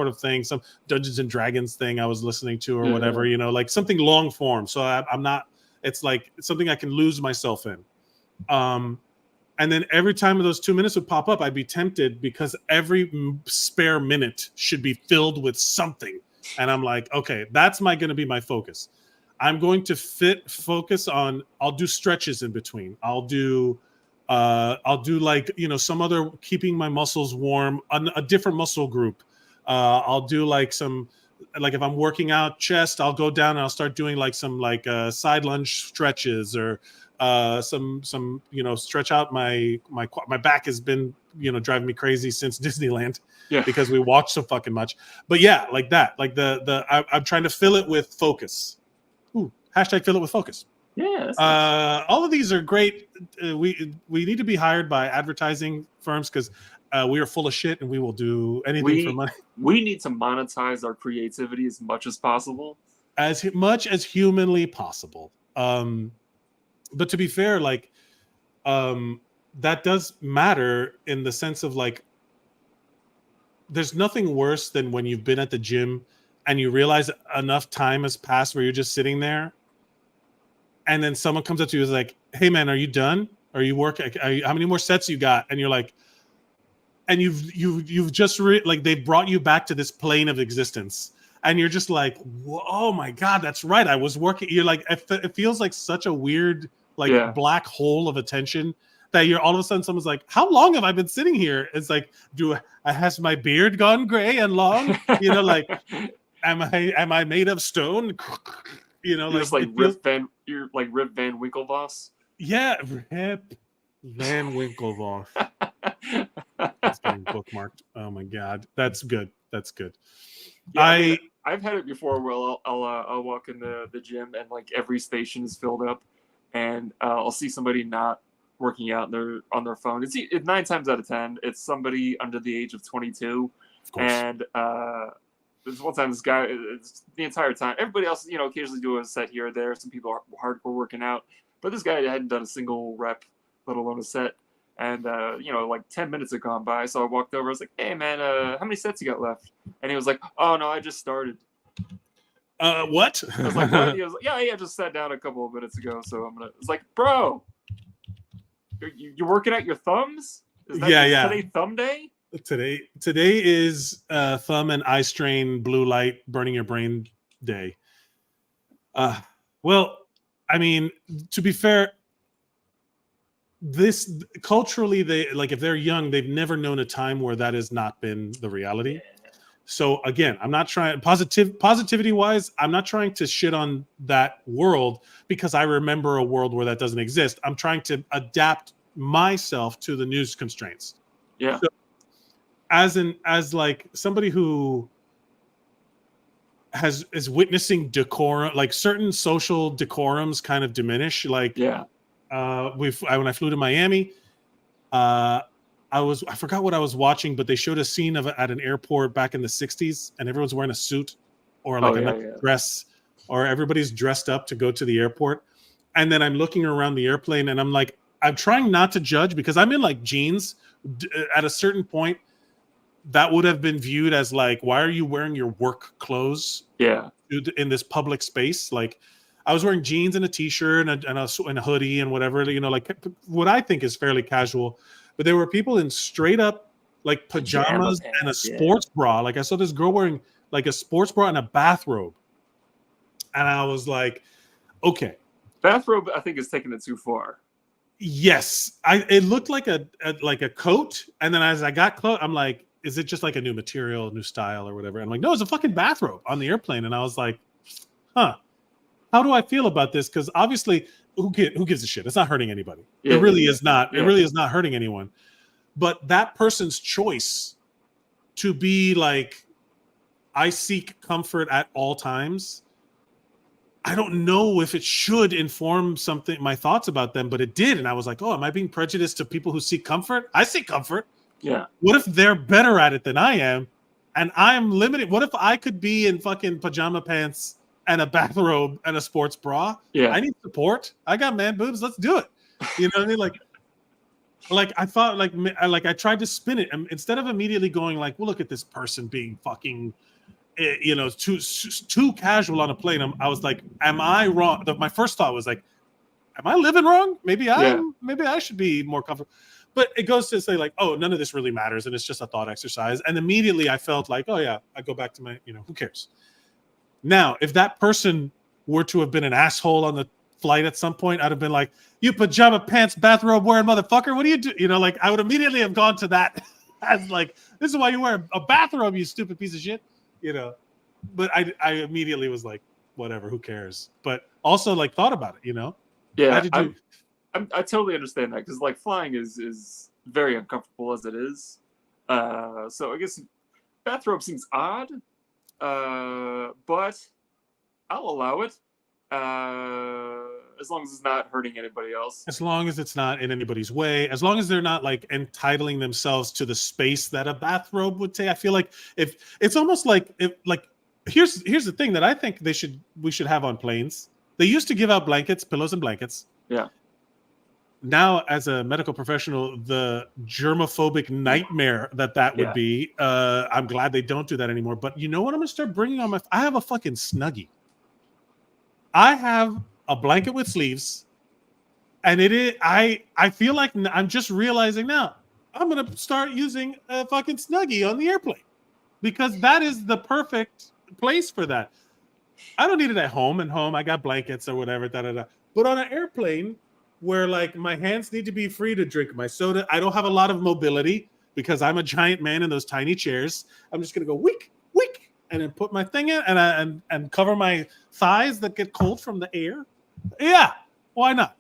of thing, some Dungeons and Dragons thing I was listening to or whatever, like something long form. So I'm not. It's like something I can lose myself in. And then every time those 2 minutes would pop up, I'd be tempted because every spare minute should be filled with something. And I'm like, okay, that's going to be my focus. I'm going to focus on, I'll do stretches in between. I'll do like, some other keeping my muscles warm, a different muscle group. I'll do like if I'm working out chest, I'll go down and I'll start doing like some side lunge stretches or some stretch out my back has been driving me crazy since Disneyland because we watch so fucking much. But yeah, like that, like I'm trying to fill it with focus. Ooh, hashtag fill it with focus.
Yeah.
All of these are great. We need to be hired by advertising firms because we are full of shit and we will do anything for money.
We need to monetize our creativity as much as possible.
As much as humanly possible. But to be fair, that does matter in the sense of there's nothing worse than when you've been at the gym and you realize enough time has passed where you're just sitting there and then someone comes up to you and is like, hey man, are you done? Are you working? How many more sets you got? And you're like, and you've just they brought you back to this plane of existence. And you're just like, oh my God, that's right. I was working. You're like, it feels like such a weird, black hole of attention that you're all of a sudden someone's like, how long have I been sitting here? It's like, has my beard gone gray and long? Am I made of stone?
You're just like Rip Van Winklevoss.
Yeah, Rip Van Winklevoss. It's getting bookmarked. Oh my God, that's good. That's good.
Yeah, I've had it before where I'll walk in the gym and every station is filled up, and I'll see somebody not working out on their phone. It's 9 times out of 10 it's somebody under the age of 22,
of course.
And there's one time this guy, it's the entire time. Everybody else, occasionally do a set here or there. Some people are hardcore working out, but this guy hadn't done a single rep, let alone a set. And 10 minutes had gone by, so I walked over. I was like, "Hey, man, how many sets you got left?" And he was like, "Oh no, I just started."
What?
I was like, "What?" He was like, "Yeah, I just sat down a couple of minutes ago, so I'm gonna." It's like, "Bro, you're working out your thumbs? Is today thumb day?"
Today is thumb and eye strain, blue light, burning your brain day. Well, I mean, to be fair, this culturally, if they're young, they've never known a time where that has not been the reality. So again, I'm not trying positivity wise, I'm not trying to shit on that world because I remember a world where that doesn't exist. I'm trying to adapt myself to the news constraints.
Yeah.
So, as somebody who is witnessing decorum, like certain social decorums kind of diminish. Like
Yeah.
when I flew to Miami, I forgot what I was watching, but they showed a scene of at an airport back in the 60s, and everyone's wearing a suit or like a nice dress, or everybody's dressed up to go to the airport. And then I'm looking around the airplane and I'm like, I'm trying not to judge because I'm in like jeans. At a certain point, that would have been viewed as like, why are you wearing your work clothes?
Yeah.
In this public space. Like I was wearing jeans and a t-shirt and a hoodie and whatever, like what I think is fairly casual. But there were people in straight up like pajamas and a sports bra. Like I saw this girl wearing like a sports bra and a bathrobe. And I was like, okay.
Bathrobe, I think, is taking it too far.
Yes. It looked like a coat. And then as I got close, I'm like, is it just like a new material, new style or whatever? And I'm like, no, it's a fucking bathrobe on the airplane. And I was like, huh, how do I feel about this? Because obviously, who gives a shit? It's not hurting anybody. It really is not. It really is not hurting anyone. But that person's choice to be like, I seek comfort at all times. I don't know if it should inform my thoughts about them, but it did. And I was like, oh, am I being prejudiced to people who seek comfort? I seek comfort.
Yeah.
What if they're better at it than I am? And I'm limited. What if I could be in fucking pajama pants and a bathrobe and a sports bra?
Yeah.
I need support. I got man boobs. Let's do it. You know what I mean? Like I thought, like I tried to spin it. And instead of immediately going like, well, look at this person being fucking, too casual on a plane. I was like, am I wrong? My first thought was like, am I living wrong? Maybe I should be more comfortable. But it goes to say like, oh, none of this really matters. And it's just a thought exercise. And immediately I felt like, oh yeah, I go back to my, who cares? Now, if that person were to have been an asshole on the flight at some point, I'd have been like, you pajama pants, bathrobe wearing motherfucker. What do you do? Like I would immediately have gone to that as like, this is why you wear a bathrobe, you stupid piece of shit. But I immediately was like, whatever, who cares? But also like thought about it,
Yeah, I totally understand that because like flying is very uncomfortable as it is. So I guess bathrobe seems odd, but I'll allow it as long as it's not hurting anybody else.
As long as it's not in anybody's way, as long as they're not like entitling themselves to the space that a bathrobe would take. I feel like if it's almost like here's the thing that I think we should have on planes. They used to give out blankets, pillows and blankets.
Yeah.
Now, as a medical professional, the germophobic nightmare that would be, I'm glad they don't do that anymore. But you know what I'm going to start bringing on I have a fucking Snuggie. I have a blanket with sleeves, and I feel like I'm just realizing now I'm going to start using a fucking Snuggie on the airplane because that is the perfect place for that. I don't need it at home. At home, I got blankets or whatever, But on an airplane where like my hands need to be free to drink my soda, I don't have a lot of mobility because I'm a giant man in those tiny chairs. I'm just gonna go weak, and then put my thing in and cover my thighs that get cold from the air. Yeah, why not?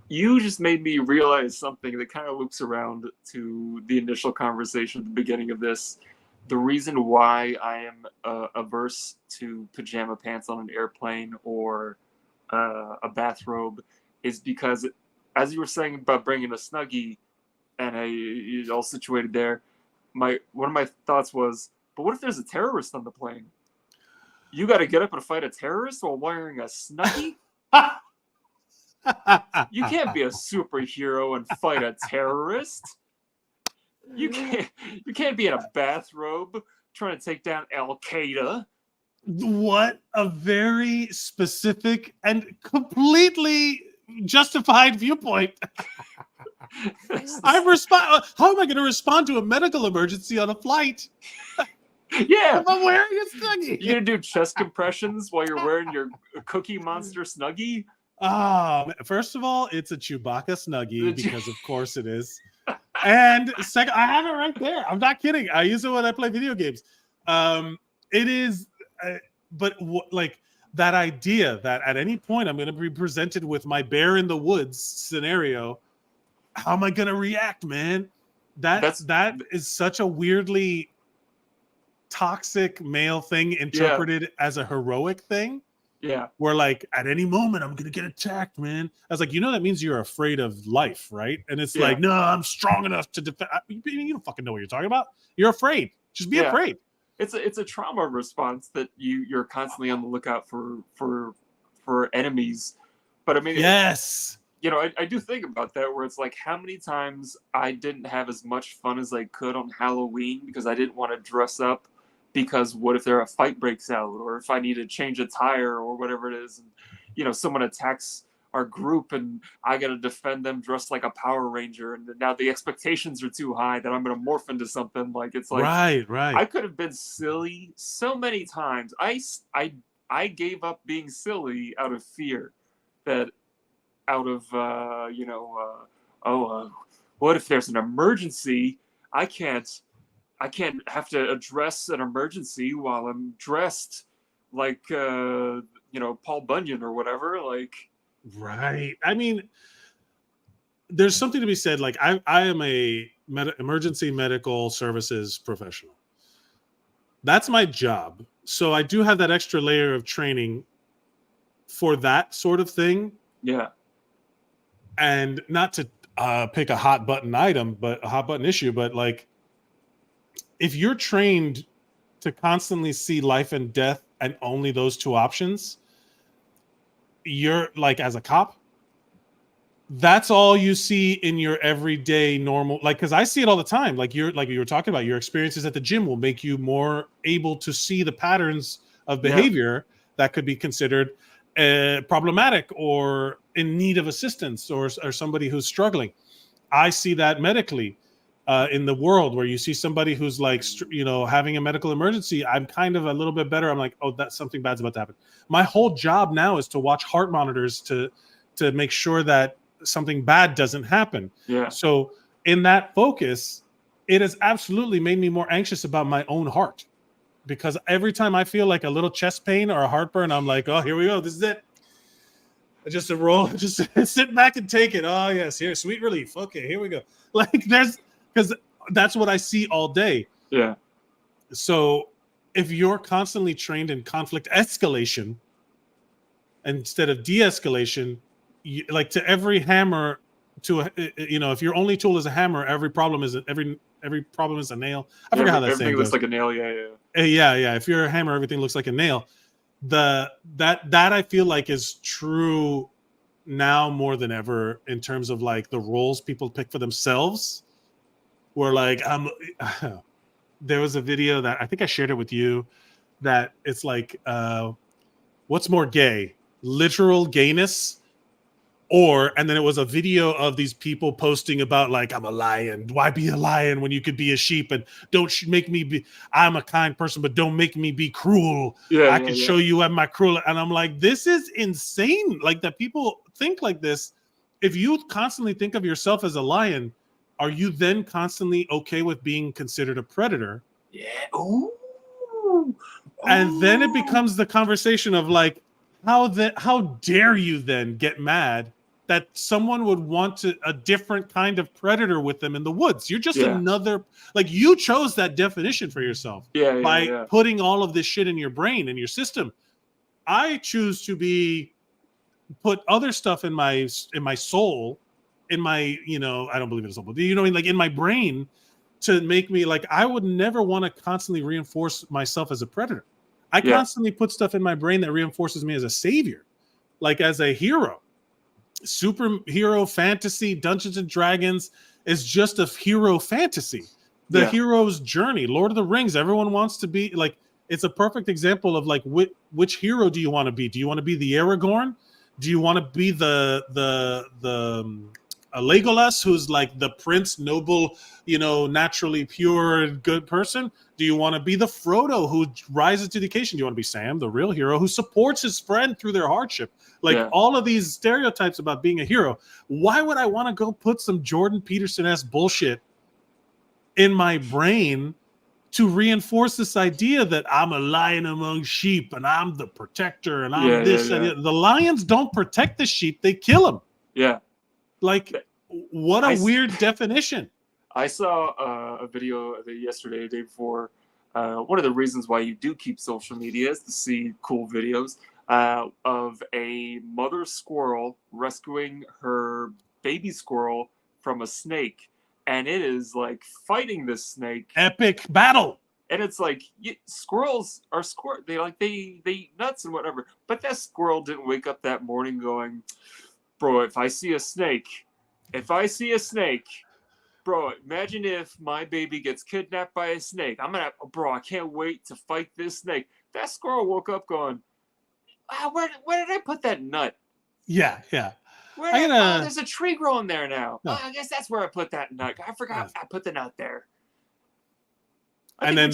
You just made me realize something that kind of loops around to the initial conversation at the beginning of this. The reason why I am averse to pajama pants on an airplane or a bathrobe is because, as you were saying about bringing a Snuggie and you're all situated there, one of my thoughts was, but what if there's a terrorist on the plane? You got to get up and fight a terrorist while wearing a Snuggie? You can't be a superhero and fight a terrorist. You can't be in a bathrobe trying to take down Al-Qaeda.
What a very specific and completely justified viewpoint. How am I going to respond to a medical emergency on a flight?
Yeah.
If I'm wearing a Snuggie.
You're going to do chest compressions while you're wearing your Cookie Monster Snuggie?
First of all, it's a Chewbacca Snuggie because of course it is. And second, I have it right there. I'm not kidding. I use it when I play video games. It is, like that idea that at any point I'm going to be presented with my bear in the woods scenario. How am I going to react, man? That is such a weirdly toxic male thing interpreted as a heroic thing.
Yeah.
Where like at any moment I'm gonna get attacked, man. I was like, that means you're afraid of life, right? And it's like, no, I'm strong enough to defend. You don't fucking know what you're talking about. You're afraid. Just be afraid.
It's a trauma response that you're constantly on the lookout for enemies. But I mean,
yes,
I do think about that, where it's like, how many times I didn't have as much fun as I could on Halloween because I didn't want to dress up, because what if a fight breaks out, or if I need to change a tire or whatever it is, and someone attacks our group and I got to defend them dressed like a Power Ranger, and now the expectations are too high that I'm going to morph into something. Like, it's like,
right.
I could have been silly so many times. I gave up being silly out of fear, that out of what if there's an emergency? I can't have to address an emergency while I'm dressed like Paul Bunyan or whatever. Like,
right. I mean, there's something to be said. Like, I am a emergency medical services professional. That's my job. So I do have that extra layer of training for that sort of thing.
Yeah.
And not to pick a hot button item, but a hot button issue, but like, if you're trained to constantly see life and death and only those two options, you're like, as a cop, that's all you see in your everyday normal, like, because I see it all the time. Like you were talking about, your experiences at the gym will make you more able to see the patterns of behavior that could be considered problematic or in need of assistance, or somebody who's struggling. I see that medically in the world, where you see somebody who's like, having a medical emergency. I'm kind of a little bit better. I'm like, oh, that's something bad's about to happen. My whole job now is to watch heart monitors to make sure that something bad doesn't happen.
Yeah.
So in that focus, it has absolutely made me more anxious about my own heart, because every time I feel like a little chest pain or a heartburn, I'm like, oh, here we go. This is it. Just a roll. Just sit back and take it. Oh yes, here, sweet relief. Okay, here we go. Like, because that's what I see all day.
Yeah.
So if you're constantly trained in conflict escalation instead of de-escalation, like, to every hammer, if your only tool is a hammer, every problem is a nail. I forget how that saying
Everything
goes.
looks like a nail. Yeah.
Yeah. If you're a hammer, everything looks like a nail. That I feel like is true now more than ever, in terms of like the roles people pick for themselves. Where like, there was a video that I think I shared it with you, that it's like, what's more gay, literal gayness, and then it was a video of these people posting about like, I'm a lion. Why be a lion when you could be a sheep? And don't make me be, I'm a kind person, but don't make me be cruel. I can show you at my cruel. And I'm like, this is insane. Like, that people think like this. If you constantly think of yourself as a lion, are you then constantly okay with being considered a predator?
Yeah. Ooh.
And then it becomes the conversation of like, how dare you then get mad that someone would want a different kind of predator with them in the woods? You're just another, like, you chose that definition for yourself by putting all of this shit in your brain, in your system. I choose to put other stuff in my soul, in my, I don't believe in a soul, but what I mean, like, in my brain, to make me like, I would never want to constantly reinforce myself as a predator. I constantly put stuff in my brain that reinforces me as a savior, like as a hero. Superhero fantasy, Dungeons and Dragons is just a hero fantasy. The hero's journey, Lord of the Rings, everyone wants to be like, it's a perfect example of like, which hero do you want to be? Do you want to be the Aragorn? Do you want to be the Legolas, who's like the prince, noble, naturally pure, good person? Do you want to be the Frodo who rises to the occasion? Do you want to be Sam, the real hero who supports his friend through their hardship? Like, all of these stereotypes about being a hero. Why would I want to go put some Jordan Peterson-esque bullshit in my brain to reinforce this idea that I'm a lion among sheep and I'm the protector and I'm this? And the lions don't protect the sheep, they kill them.
Yeah.
Like, what a weird definition.
I saw a video yesterday, the day before, one of the reasons why you do keep social media is to see cool videos of a mother squirrel rescuing her baby squirrel from a snake, and it is like fighting this snake.
Epic battle.
And it's like squirrels are they eat nuts and whatever. But that squirrel didn't wake up that morning going, bro, if I see a snake, bro, imagine if my baby gets kidnapped by a snake. I can't wait to fight this snake. That squirrel woke up going, where did I put that nut?
Yeah.
There's a tree growing there now.
No.
I guess that's where I put that nut. I forgot I put the nut there.
And then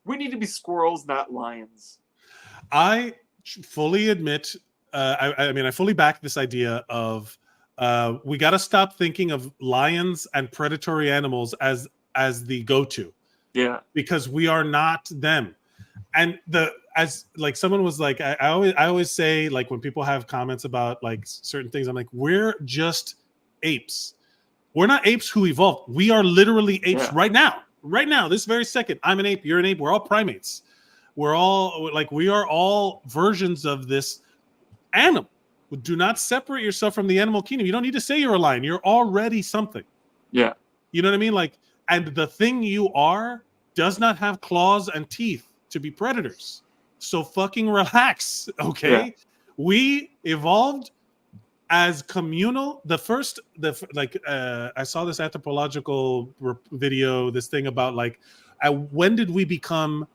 we need to be squirrels, not lions.
I fully admit, I fully back this idea of we got to stop thinking of lions and predatory animals as the go-to.
Yeah,
because we are not them. And as like someone was like, I always say, like, when people have comments about like certain things, I'm like, we're just apes. We're not apes who evolved. We are literally apes right now. Right now, this very second. I'm an ape, you're an ape, we're all primates. We are all versions of this animal. Do not separate yourself from the animal kingdom. You don't need to say you're a lion. You're already something.
Yeah.
You know what I mean? Like, and the thing you are does not have claws and teeth to be predators. So fucking relax, okay? Yeah. We evolved as communal. I saw this anthropological video, this thing about like, when did we become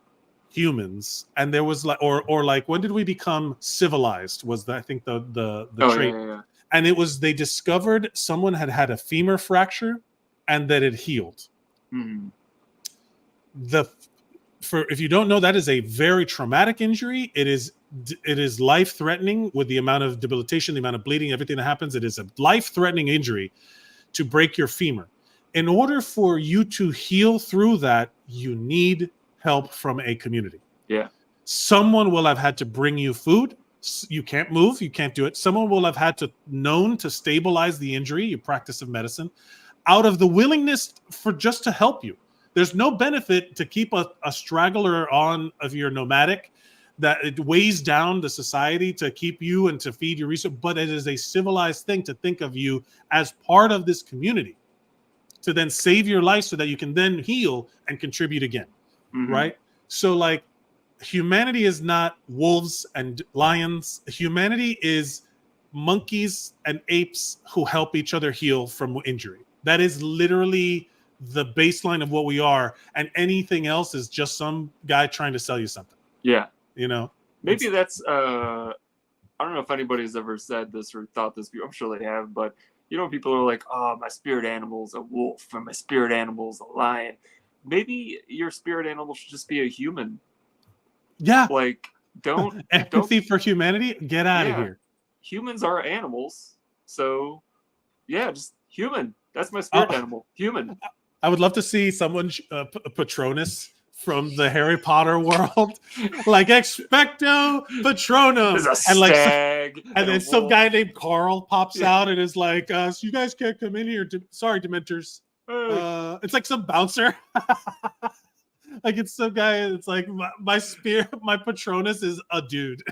humans? And there was like, or like, when did we become civilized? Was I think the trait?
Yeah.
And it was, they discovered someone had a femur fracture, and that it healed.
Mm-hmm.
If you don't know, that is a very traumatic injury. It is life-threatening with the amount of debilitation, the amount of bleeding, everything that happens. It is a life-threatening injury to break your femur. In order for you to heal through that, you need help from a community.
Yeah.
Someone will have had to bring you food. You can't move. You can't do it. Someone will have had to stabilize the injury, your practice of medicine, out of the willingness for just to help you. There's no benefit to keep a straggler on if you're nomadic, that it weighs down the society to keep you and to feed your resources, but it is a civilized thing to think of you as part of this community, to then save your life so that you can then heal and contribute again, right? So like, humanity is not wolves and lions. Humanity is monkeys and apes who help each other heal from injury. That is literally the baseline of what we are, and anything else is just some guy trying to sell you something.
Yeah.
You know?
Maybe that's I don't know if anybody's ever said this or thought this, I'm sure they have, but you know, people are like, oh, my spirit animal's a wolf or my spirit animal's a lion. Maybe your spirit animal should just be a human.
Yeah.
Like,
empathy for humanity? Get out of here.
Humans are animals. So yeah, just human. That's my spirit animal. Human.
I would love to see someone, Patronus from the Harry Potter world, like Expecto Patronum.
There's a stag.
And then some guy named Carl pops out and is like, so you guys can't come in here. Sorry, Dementors. It's like some bouncer. Like, it's some guy, it's like, my Patronus is a dude.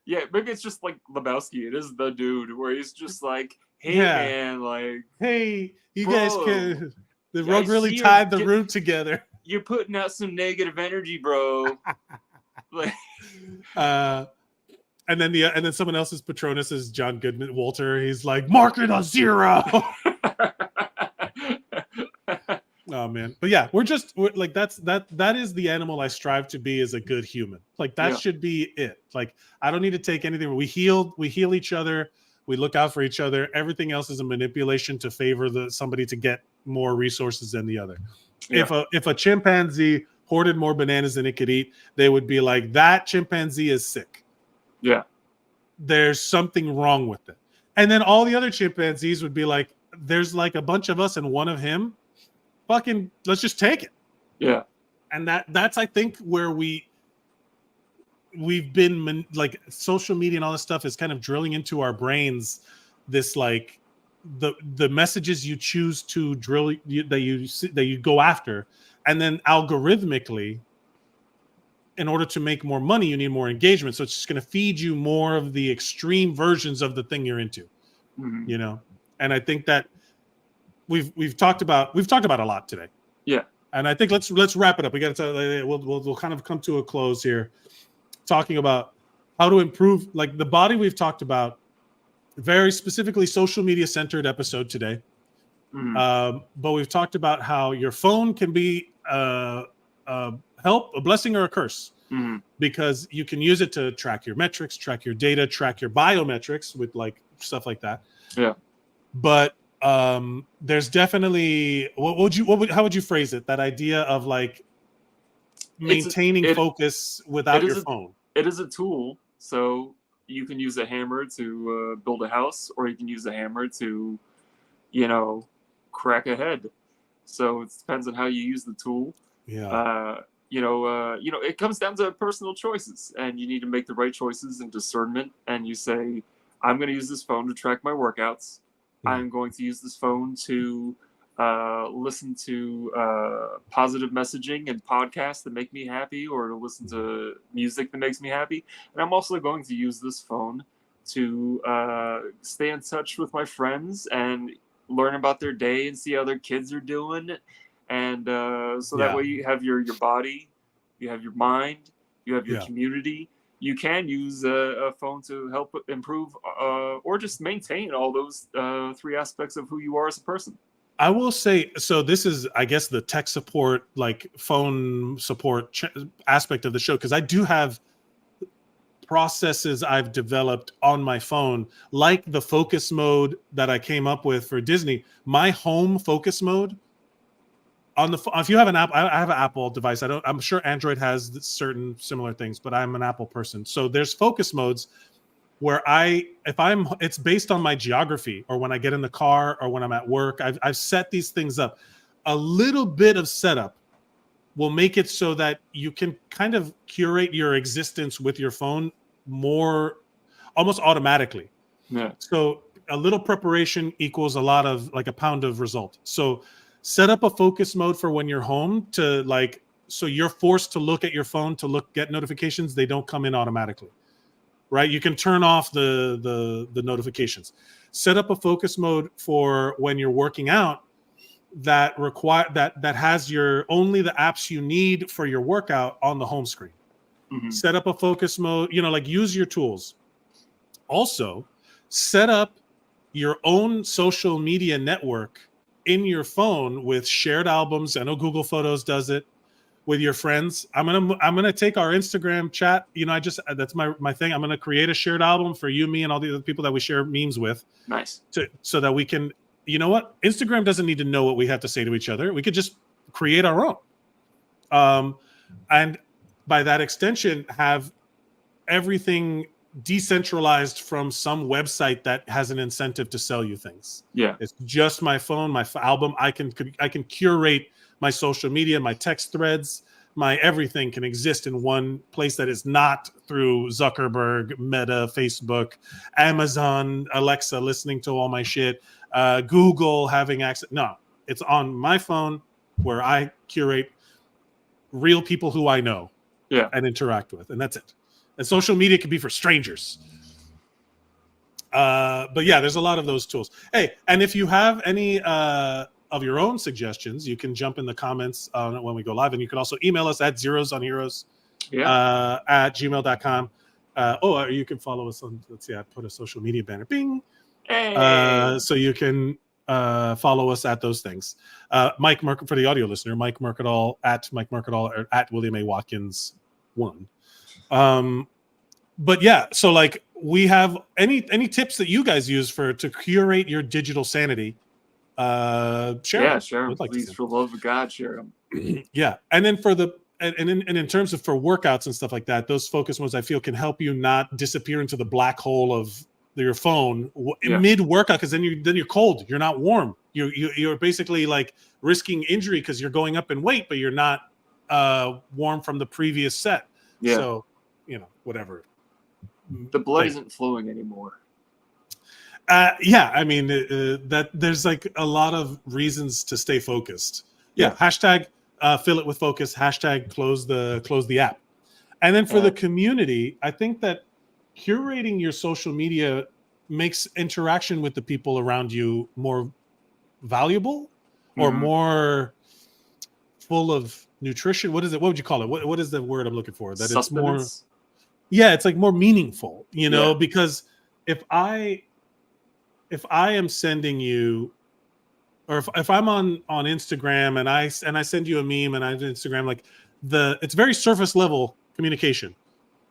Yeah,
maybe it's just like Lebowski. It is the dude where he's just like, hey, man, like,
hey, you guys can. The rug really tied the room together.
You're putting out some negative energy, bro. Like,
and then someone else's Patronus is John Goodman, Walter. He's like, mark it a 0. Oh man, but yeah, we're like, that is the animal I strive to be, as a good human. Like, that should be it. Like, I don't need to take anything. We heal each other. We look out for each other. Everything else is a manipulation to favor somebody to get more resources than the other. Yeah. If a chimpanzee hoarded more bananas than it could eat, they would be like, that chimpanzee is sick.
Yeah.
There's something wrong with it. And then all the other chimpanzees would be like, there's like a bunch of us and one of him. Fucking, let's just take it.
Yeah.
And that's I think where we've been, like, social media and all this stuff is kind of drilling into our brains this, like, the messages you choose to drill, that you go after, and then algorithmically in order to make more money, you need more engagement. So it's just going to feed you more of the extreme versions of the thing you're into, you know? And I think that we've talked about a lot today.
Yeah.
And I think let's wrap it up. We got to we'll kind of come to a close here, talking about how to improve like the body. We've talked about very specifically social media centered episode today. But we've talked about how your phone can be help, a blessing or a curse, because you can use it to track your metrics, track your data, track your biometrics with like stuff like that.
Yeah.
But there's definitely how would you phrase it? That idea of like maintaining focus without your phone.
It is a tool, so you can use a hammer to build a house, or you can use a hammer to, crack a head. So it depends on how you use the tool.
Yeah.
It comes down to personal choices, and you need to make the right choices and discernment. And you say, I'm going to use this phone to track my workouts. I'm going to use this phone to listen to positive messaging and podcasts that make me happy, or to listen to music that makes me happy. And I'm also going to use this phone to stay in touch with my friends and learn about their day and see how their kids are doing. And that way you have your body, you have your mind, you have your community. You can use a phone to help improve or just maintain all those three aspects of who you are as a person.
I will say, so this is, I guess, the tech support, like phone support aspect of the show, because I do have processes I've developed on my phone, like the focus mode that I came up with for Disney. My home focus mode on the if you have an app, I have an Apple device. I'm sure Android has certain similar things, but I'm an Apple person. So there's focus modes where it's based on my geography, or when I get in the car, or when I'm at work. I've set these things up. A little bit of setup will make it so that you can kind of curate your existence with your phone more almost automatically.
Yeah.
So a little preparation equals a lot of like a pound of result. So set up a focus mode for when you're home so you're forced to look at your phone to get notifications. They don't come in automatically, right? You can turn off the notifications. Set up a focus mode for when you're working out that has only the apps you need for your workout on the home screen. Set up a focus mode, use your tools. Also, set up your own social media network in your phone with shared albums. I know Google Photos does it with your friends. I'm gonna take our Instagram chat. That's my thing. I'm gonna create a shared album for you, me, and all the other people that we share memes with.
Nice.
So that we can, Instagram doesn't need to know what we have to say to each other. We could just create our own. And by that extension, have everything decentralized from some website that has an incentive to sell you things.
Yeah.
It's just my phone, my album. I can curate my social media, my text threads, my everything can exist in one place that is not through Zuckerberg, Meta, Facebook, Amazon, Alexa listening to all my shit, Google having access. No, it's on my phone where I curate real people who I know and interact with, and that's it. And social media can be for strangers. But yeah, there's a lot of those tools. Hey, and if you have any of your own suggestions, you can jump in the comments when we go live, and you can also email us at zerosonheroes at gmail.com. Or you can follow us on, let's see, I put a social media banner, bing.
Hey.
So you can follow us at those things. Mike for the audio listener, Mike Mercadal at Mike Mercadal, or at William A. Watkins 1. But yeah, so like we have any tips that you guys use to curate your digital sanity? Share
them.
Like
please, for the love of God, share them.
Yeah, and then in terms of for workouts and stuff like that, those focus modes I feel can help you not disappear into the black hole of your phone mid workout, because then you're cold, you're not warm, you're basically like risking injury because you're going up in weight, but you're not warm from the previous set. So whatever,
the blood isn't flowing anymore.
I mean that there's like a lot of reasons to stay focused. Hashtag fill it with focus, hashtag close the app. And then for the community, I think that curating your social media makes interaction with the people around you more valuable or more full of nutrition. What is it? What would you call it? What is the word I'm looking for? That it's more, yeah, it's like more meaningful, you know, because if I am sending you, or if I'm on Instagram and I send you a meme and I Instagram, like it's very surface level communication.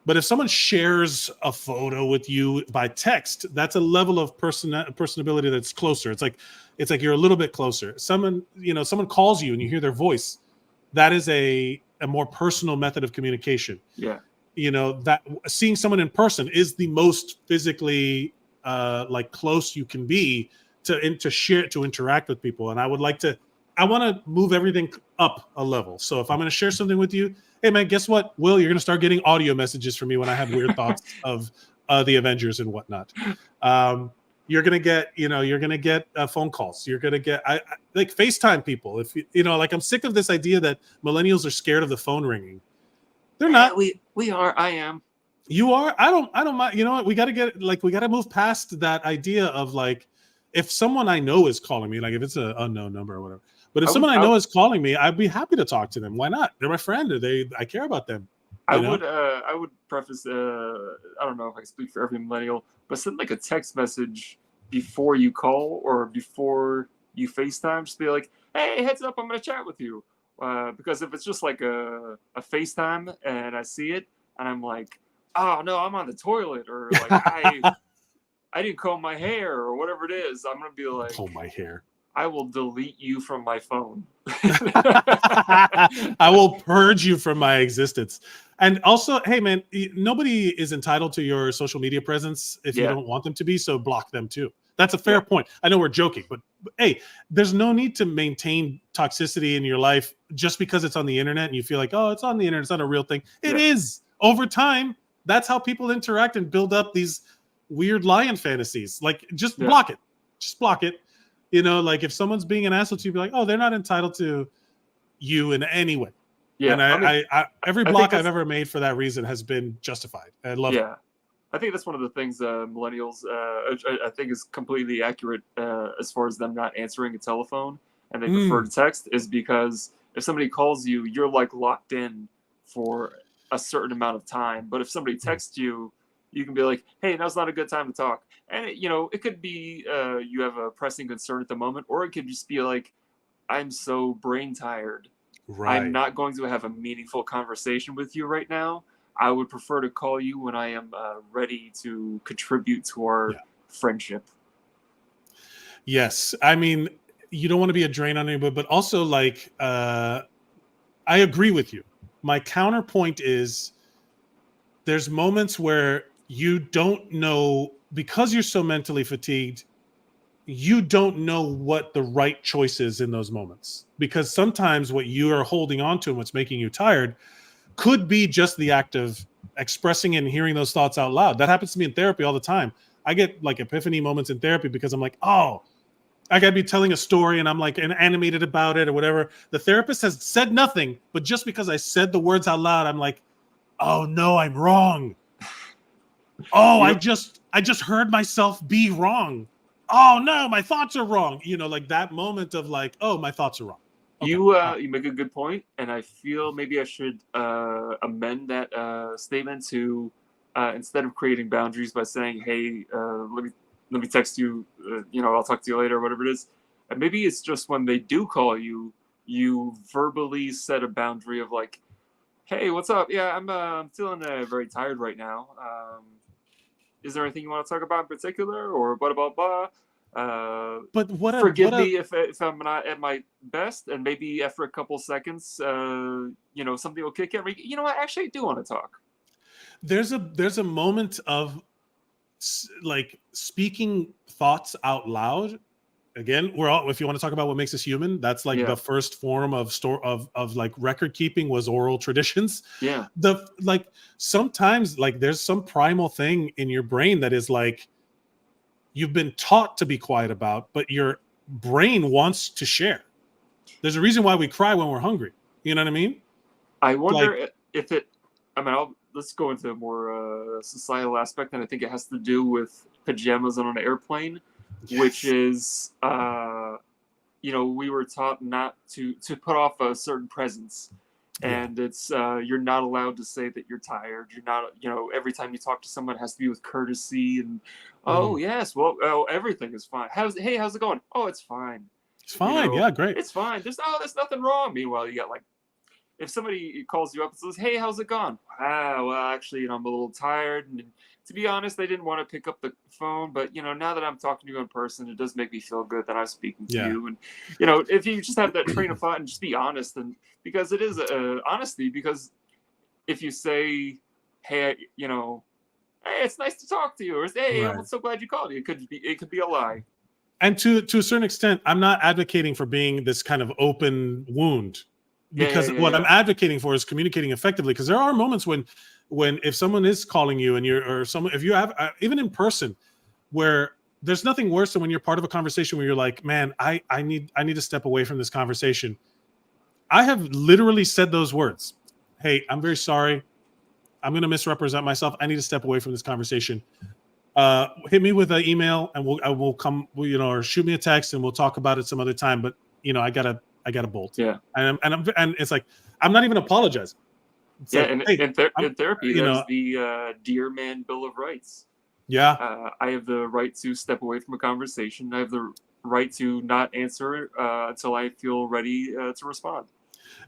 But if someone shares a photo with you by text, that's a level of personability that's closer. It's like you're a little bit closer. Someone calls you and you hear their voice. That is a more personal method of communication.
Yeah.
You know, that seeing someone in person is the most physically like close you can be to share, to interact with people. And I want to move everything up a level. So if I'm going to share something with you, hey man, guess what, Will, you're going to start getting audio messages from me when I have weird thoughts of the Avengers and whatnot. You're going to get phone calls. You're going to get like FaceTime people. If like, I'm sick of this idea that millennials are scared of the phone ringing. They're not.
We are. I am.
You are. I don't mind. You know what? We got to move past that idea of like, if someone I know is calling me, like if it's an unknown number or whatever, but if someone I know is calling me, I'd be happy to talk to them. Why not? They're my friend. I care about them.
I would preface, I don't know if I can speak for every millennial, but send like a text message before you call or before you FaceTime. Just be like, hey, heads up, I'm going to chat with you. Because if it's just like a FaceTime and I see it and I'm like, oh no, I'm on the toilet, or like I didn't comb my hair or whatever it is, I'm going to be like,
comb my hair.
I will delete you from my phone.
I will purge you from my existence. And also, hey man, nobody is entitled to your social media presence if you don't want them to be, so block them too. That's a fair point. I know we're joking, but hey, there's no need to maintain toxicity in your life just because it's on the internet and you feel like, oh, it's on the internet, it's not a real thing. It is. Over time, that's how people interact and build up these weird lion fantasies. Like, just block it. Just block it. You know, like if someone's being an asshole to you, be like, oh, they're not entitled to you in any way. Yeah. And I every block I've ever made for that reason has been justified. I love it.
I think that's one of the things millennials, I think, is completely accurate as far as them not answering a telephone and they prefer to text, is because if somebody calls you, you're like locked in for a certain amount of time. But if somebody texts you, you can be like, hey, now's not a good time to talk. And, it could be you have a pressing concern at the moment, or it could just be like, I'm so brain tired. Right. I'm not going to have a meaningful conversation with you right now. I would prefer to call you when I am ready to contribute to our friendship.
Yes. I mean, you don't want to be a drain on anybody, but also like, I agree with you. My counterpoint is there's moments where you don't know, because you're so mentally fatigued, you don't know what the right choice is in those moments. Because sometimes what you are holding on to and what's making you tired could be just the act of expressing and hearing those thoughts out loud. That happens to me in therapy all the time. I get like epiphany moments in therapy because I'm like, oh, I gotta be telling a story and I'm like animated about it or whatever. The therapist has said nothing, but just because I said the words out loud, I'm like, oh no, I'm wrong. Oh, I just heard myself be wrong. Oh no, my thoughts are wrong. Like that moment of like, oh, my thoughts are wrong.
Okay. You make a good point, and I feel maybe I should amend that statement to instead of creating boundaries by saying, hey, let me text you, I'll talk to you later, or whatever it is. And maybe it's just when they do call you, you verbally set a boundary of like, hey, what's up? Yeah, I'm feeling very tired right now. Is there anything you want to talk about in particular, or blah blah blah? But forgive me if I'm not at my best, and maybe after a couple seconds, something will kick in. You know what? Actually, I do want to talk.
There's a moment of like speaking thoughts out loud. Again, if you want to talk about what makes us human, that's like the first form of like record keeping was oral traditions.
Yeah.
Sometimes like there's some primal thing in your brain that is like you've been taught to be quiet about, but your brain wants to share. There's a reason why we cry when we're hungry. You know what I mean?
I wonder if it I mean, let's go into a more societal aspect, and I think it has to do with pajamas on an airplane, which is, we were taught not to put off a certain presence, and it's you're not allowed to say that you're tired. You're not, every time you talk to someone, it has to be with courtesy and, oh yes, well, everything is fine. How's it going? Oh, it's fine.
It's fine. Yeah, great.
It's fine. There's nothing wrong. Meanwhile, you got like, if somebody calls you up and says, "Hey, how's it gone?" Well, actually, I'm a little tired, and to be honest, I didn't want to pick up the phone, but now that I'm talking to you in person, it does make me feel good that I'm speaking to you. And if you just have that train of thought and just be honest, and because it is honesty, because if you say, "Hey, hey, it's nice to talk to you," or "Hey, I'm so glad you called," it could be a lie.
And to a certain extent, I'm not advocating for being this kind of open wound. Because what I'm advocating for is communicating effectively. Because there are moments when if someone is calling you and if you have even in person, where there's nothing worse than when you're part of a conversation where you're like, man, I need to step away from this conversation. I have literally said those words. Hey, I'm very sorry. I'm going to misrepresent myself. I need to step away from this conversation. Hit me with an email and we'll come, or shoot me a text and we'll talk about it some other time. But I gotta bolt.
Yeah.
And it's like, I'm not even apologizing. It's
in therapy, there's the Dear Man Bill of Rights.
Yeah.
I have the right to step away from a conversation. I have the right to not answer until I feel ready to respond.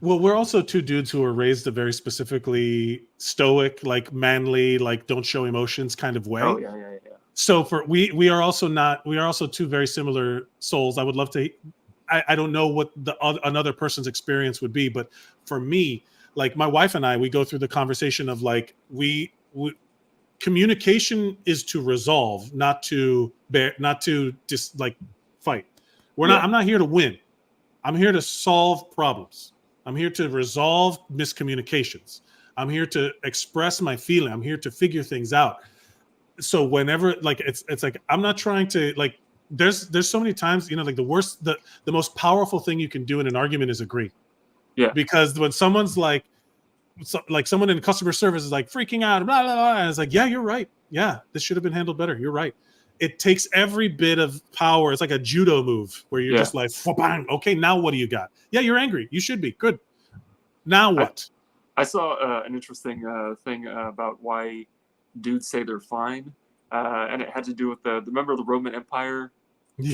Well, we're also two dudes who are raised a very specifically stoic, like manly, like don't show emotions kind of way.
Oh yeah.
So we are also two very similar souls. I would love to. I don't know what another person's experience would be, but for me, like my wife and I, we go through the conversation of like communication is to resolve, not to just like fight. I'm not here to win. I'm here to solve problems. I'm here to resolve miscommunications. I'm here to express my feeling. I'm here to figure things out. So whenever like it's like I'm not trying to like. There's so many times, like the most powerful thing you can do in an argument is agree.
Yeah.
Because when someone's like someone in customer service is like freaking out, blah, blah, blah, and it's like, yeah, you're right. Yeah, this should have been handled better. You're right. It takes every bit of power. It's like a judo move where you're just like, bang. Okay, now what do you got? Yeah, you're angry. You should be. Good. Now what?
I saw an interesting thing about why dudes say they're fine. And it had to do with remember the Roman Empire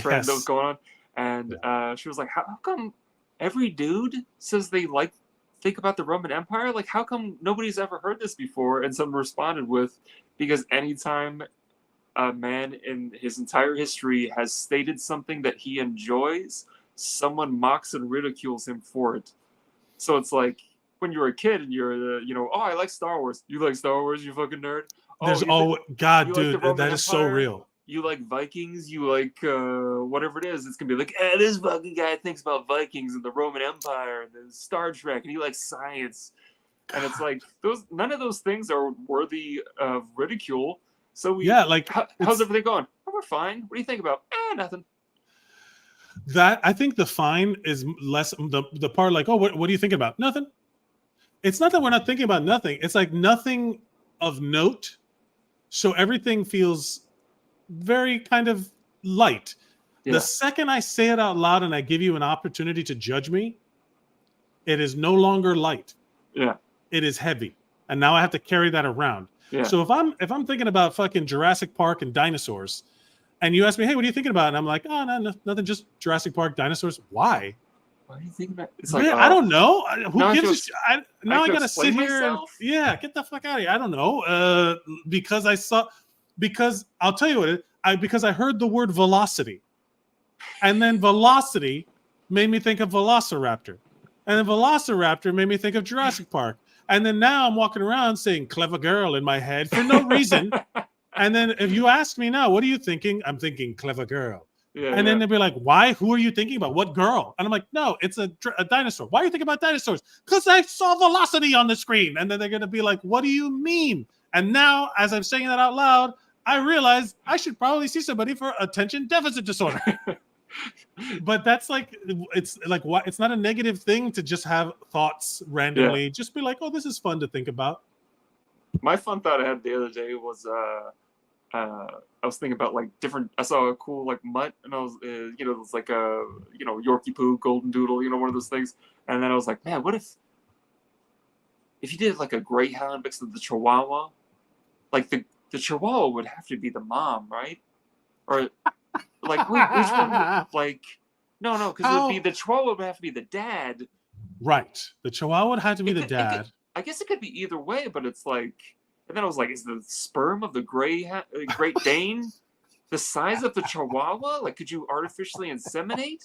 trend that was going on, and she was like, how come every dude says they think about the Roman Empire? Like, how come nobody's ever heard this before? And someone responded with, because anytime a man in his entire history has stated something that he enjoys, someone mocks and ridicules him for it. So it's like when you're a kid and you're oh, I like Star Wars. You like Star Wars, you fucking nerd.
God, dude, that
Empire?
is so real.
You like Vikings, you like whatever it is. It's gonna be like, this fucking guy thinks about Vikings and the Roman Empire and the Star Trek, and he likes science. And it's like none of those things are worthy of ridicule. So how's everything going? Oh, we're fine. What do you think about? Nothing.
That I think the fine is less the part like, oh, what do you think about? Nothing. It's not that we're not thinking about nothing. It's like nothing of note. So everything feels very kind of light. Yeah. The second I say it out loud and I give you an opportunity to judge me, it is no longer light.
Yeah.
It is heavy. And now I have to carry that around. Yeah. So if I'm thinking about fucking Jurassic Park and dinosaurs, and you ask me, hey, what are you thinking about? And I'm like, oh, no, nothing, just Jurassic Park, dinosaurs. Why?
What do you think about? It's like,
I don't know. Who gives a shit? I gotta sit here and get the fuck out of here. I don't know. Because I'll tell you what because I heard the word velocity, and then velocity made me think of Velociraptor, and then Velociraptor made me think of Jurassic Park, and then now I'm walking around saying "clever girl" in my head for no reason. And then if you ask me now, what are you thinking? I'm thinking clever girl. Yeah, and then they'll be like, why? Who are you thinking about? What girl? And I'm like, no, it's a dinosaur. Why are you thinking about dinosaurs? Because I saw velocity on the screen. And then they're going to be like, what do you mean? And now, as I'm saying that out loud, I realize I should probably see somebody for attention deficit disorder. But that's like, it's like, what? It's not a negative thing to just have thoughts randomly. Yeah. Just be like, oh, this is fun to think about.
My fun thought I had the other day was I was thinking about like different. I saw a cool like mutt, and I was it was like a Yorkie poo, golden doodle, one of those things. And then I was like, man, what if you did like a greyhound mixed with the Chihuahua? Like the Chihuahua would have to be the mom, right? Or like which one? Like no, because it would be the Chihuahua would have to be the dad.
Right. The Chihuahua would have to be the dad.
I guess it could be either way, but it's like, and then I was like, is the sperm of the Great Dane the size of the Chihuahua? Like, could you artificially inseminate?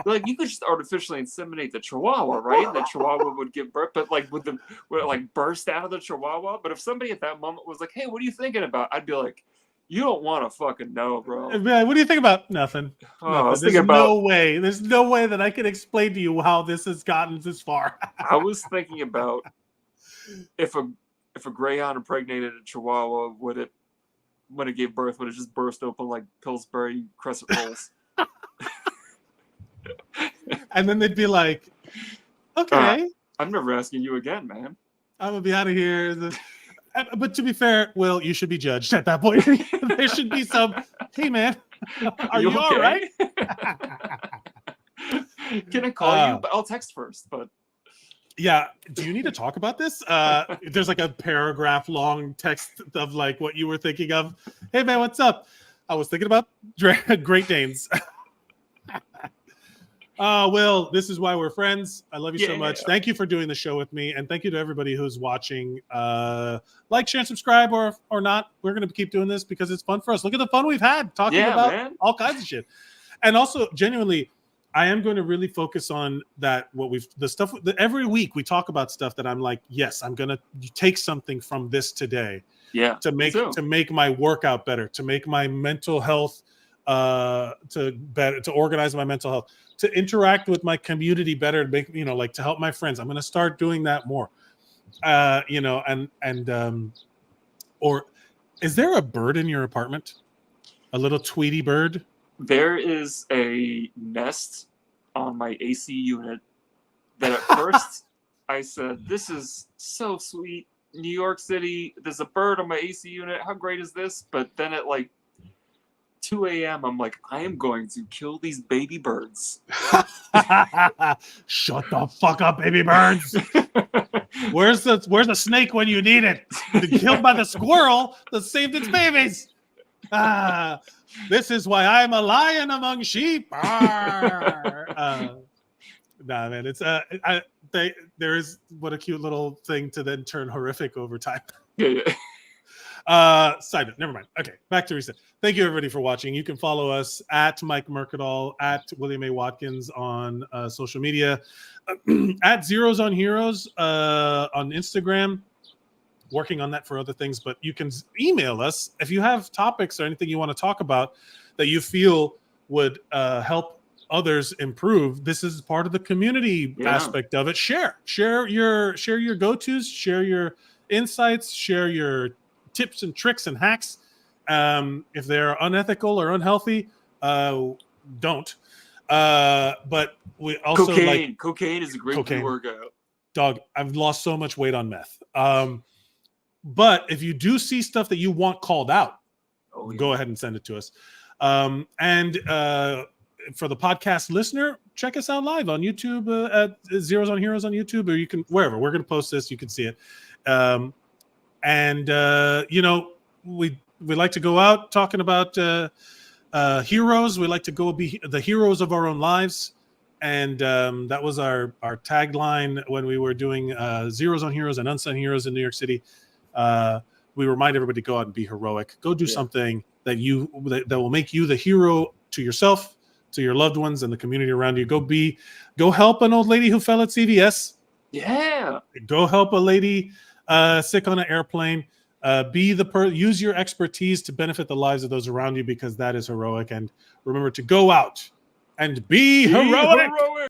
Like, you could just artificially inseminate the Chihuahua, right? And the Chihuahua would give birth, but like, would it like burst out of the Chihuahua? But if somebody at that moment was like, hey, what are you thinking about? I'd be like, you don't want to fucking know, bro.
What do you think about nothing?
Oh,
Nothing. There's no way that I can explain to you how this has gotten this far.
I was thinking about if a greyhound impregnated a Chihuahua, when it gave birth, would it just burst open like Pillsbury crescent rolls?
And then they'd be like, okay.
I'm never asking you again, man.
I'm going to be out of here. But to be fair, Will, you should be judged at that point. There should be some, hey, man, are you okay? All right?
Can I call you? I'll text first, but.
Yeah. Do you need to talk about this? There's like a paragraph long text of like what you were thinking of. Hey, man, what's up? I was thinking about Great Danes. Will, this is why we're friends. I love you so much. Thank you for doing the show with me. And thank you to everybody who's watching. Like, share, and subscribe or not. We're going to keep doing this because it's fun for us. Look at the fun we've had talking about all kinds of shit. And also, genuinely, I am going to really focus on that. The stuff that every week we talk about stuff that I'm like, yes, I'm going to take something from this today.
Yeah.
To make my workout better, to make my mental health to organize my mental health, to interact with my community better, to make like to help my friends. I'm going to start doing that more. Or is there a bird in your apartment? A little Tweety bird?
There is a nest on my AC unit that at first I said, this is so sweet. New York City, there's a bird on my AC unit. How great is this? But then at like 2 a.m., I'm like, I am going to kill these baby birds.
Shut the fuck up, baby birds. Where's the snake when you need it? Killed by the squirrel that saved its babies. This is why I'm a lion among sheep. Nah, man, it's there is what a cute little thing to then turn horrific over time.
Yeah.
Side note, never mind. Okay, back to reset. Thank you everybody for watching. You can follow us at Mike Mercadal, at William A. Watkins on social media, at Zeros on Heroes on Instagram. Working on that for other things, but you can email us if you have topics or anything you want to talk about that you feel would help others improve. This is part of the community aspect of it. Share your go-tos, share your insights, share your tips and tricks and hacks. If they're unethical or unhealthy, don't. But we also
cocaine is a great workout.
Dog, I've lost so much weight on meth. But if you do see stuff that you want called out, go ahead and send it to us. And for the podcast listener, check us out live on YouTube at Zeros on Heroes on YouTube, or you can wherever. We're going to post this. You can see it. We like to go out talking about heroes. We like to go be the heroes of our own lives. And that was our tagline when we were doing Zeros on Heroes and Unsung Heroes in New York City. We remind everybody to go out and be heroic. Go do something that will make you the hero to yourself, to your loved ones, and the community around you. Go help an old lady who fell at CVS.
Yeah.
Go help a lady sick on an airplane. Use your expertise to benefit the lives of those around you, because that is heroic. And remember to go out and be heroic.